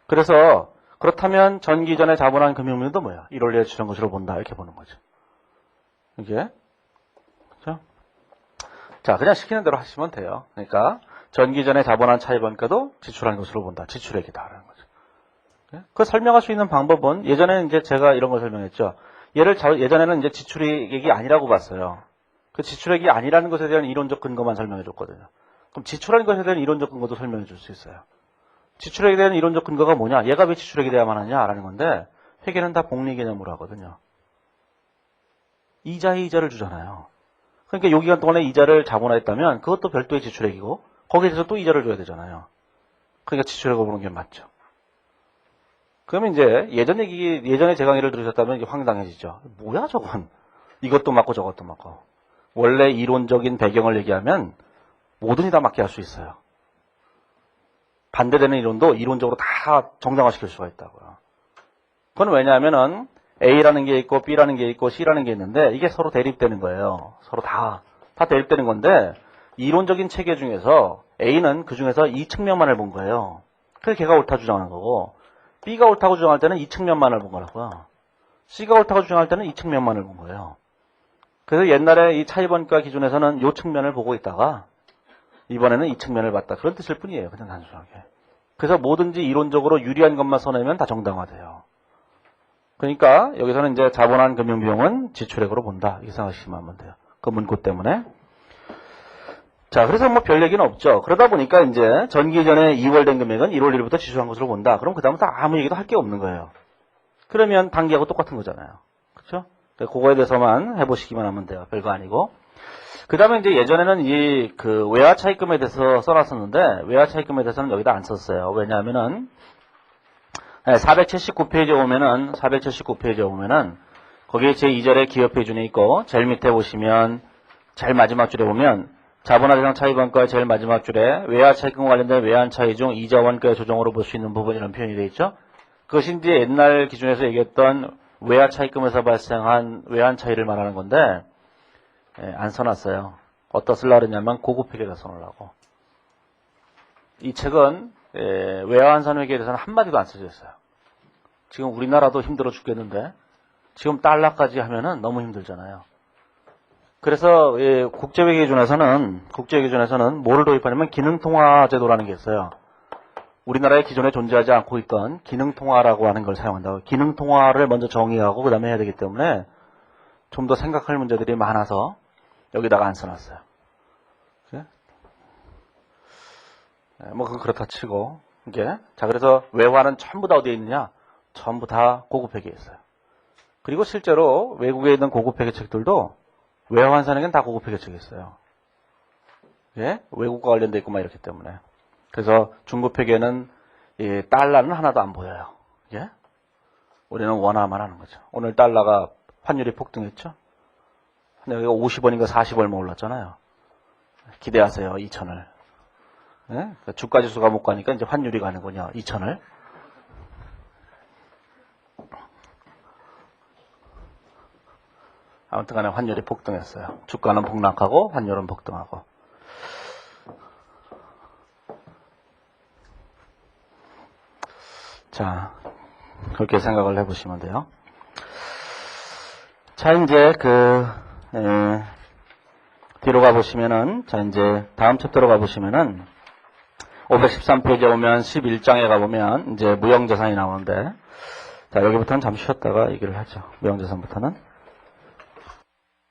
그래서 그렇다면 전기 전에 자본한 금융물도 뭐야? 1월 내에 추정 것으로 본다. 이렇게 보는 거죠. 이게. 그렇죠? 자, 그냥 시키는 대로 하시면 돼요. 그러니까 전기 전에 자본한 차입원가도 지출한 것으로 본다. 지출액이다라는 거죠. 그 설명할 수 있는 방법은 예전에는 이제 제가 이런 걸 설명했죠. 예전에는 이제 지출액이 아니라고 봤어요. 그 지출액이 아니라는 것에 대한 이론적 근거만 설명해 줬거든요. 그럼 지출한 것에 대한 이론적 근거도 설명해 줄 수 있어요. 지출액에 대한 이론적 근거가 뭐냐? 얘가 왜 지출액이 돼야만 하냐라는 건데 회계는 다 복리 개념으로 하거든요. 이자에 이자를 주잖아요. 그러니까 요 기간 동안에 이자를 자본화했다면 그것도 별도의 지출액이고 거기에 대해서 또 이자를 줘야 되잖아요. 그러니까 지출액을 보는 게 맞죠. 그러면 이제 예전에 제 강의를 들으셨다면 이게 황당해지죠. 뭐야 저건. 이것도 맞고 저것도 맞고. 원래 이론적인 배경을 얘기하면 뭐든지 다 맞게 할 수 있어요. 반대되는 이론도 이론적으로 다 정당화시킬 수가 있다고요. 그건 왜냐하면은 A라는 게 있고 B라는 게 있고 C라는 게 있는데 이게 서로 대립되는 거예요. 서로 다 대립되는 건데 이론적인 체계 중에서 A는 그 중에서 이 측면만을 본 거예요. 그래서 걔가 옳다 주장하는 거고 B가 옳다고 주장할 때는 이 측면만을 본 거라고요. C가 옳다고 주장할 때는 이 측면만을 본 거예요. 그래서 옛날에 이 차입원가 기준에서는 이 측면을 보고 있다가 이번에는 이 측면을 봤다. 그런 뜻일 뿐이에요. 그냥 단순하게. 그래서 뭐든지 이론적으로 유리한 것만 써내면 다 정당화돼요. 그러니까 여기서는 이제 자본한 금융비용은 지출액으로 본다. 이렇게 생각하시면 돼요. 그 문구 때문에. 자, 그래서 뭐 별 얘기는 없죠. 그러다 보니까 이제 전기 전에 2월 된 금액은 1월 1일부터 지출한 것으로 본다. 그럼 그다음부터 아무 얘기도 할 게 없는 거예요. 그러면 단기하고 똑같은 거잖아요. 그렇죠? 그거에 대해서만 해보시기만 하면 돼요. 별거 아니고. 그 다음에 이제 예전에는 그 외화 차입금에 대해서 써놨었는데 외화 차입금에 대해서는 여기다 안 썼어요. 왜냐하면은 479페이지에 보면은 거기에 제2절에 기업회 준에 있고 제일 밑에 보시면 제일 마지막 줄에 보면 자본화 대상 차입원가 제일 마지막 줄에 외화 차입금과 관련된 외환 차이 중 이자 원가의 조정으로 볼 수 있는 부분 이런 표현이 되어 있죠. 그것이 이제 옛날 기준에서 얘기했던 외화 차입금에서 발생한 외환 차이를 말하는 건데 안 써놨어요. 어디다 쓰려고 그러냐면 고급회계에다 써놓으려고. 이 책은 외화환산회계에 대해서는 한마디도 안 써져 있어요. 지금 우리나라도 힘들어 죽겠는데 지금 달러까지 하면은 너무 힘들잖아요. 그래서 국제회계기준에서는 뭐를 도입하냐면 기능통화제도라는 게 있어요. 우리나라에 기존에 존재하지 않고 있던 기능통화라고 하는 걸 사용한다고. 기능통화를 먼저 정의하고 그 다음에 해야 되기 때문에 좀 더 생각할 문제들이 많아서 여기다가 안 써놨어요. 뭐 그건 그렇다 치고 이게 자 그래서 외화는 전부 다 어디에 있느냐? 전부 다 고급회계에 있어요. 그리고 실제로 외국에 있는 고급회계 책들도 외화환산에는 다 고급회계 책이 있어요. 외국과 관련돼 있고 막 이렇기 때문에. 그래서 중급회계는 달러는 하나도 안 보여요. 우리는 원화만 하는 거죠. 오늘 달러가 환율이 폭등했죠? 근데 여기가 50원인가 40얼마 올랐잖아요. 기대하세요. 2천을. 그러니까 주가지수가 못 가니까 이제 환율이 가는군요. 2천을. 아무튼 간에 환율이 폭등했어요. 주가는 폭락하고 환율은 폭등하고. 자, 그렇게 생각을 해보시면 돼요. 자, 이제 뒤로 가보시면은, 자, 이제 다음 챕터로 가보시면은, 513페이지에 오면 11장에 가보면, 이제 무형자산이 나오는데, 자, 여기부터는 잠시 쉬었다가 얘기를 하죠. 무형자산부터는.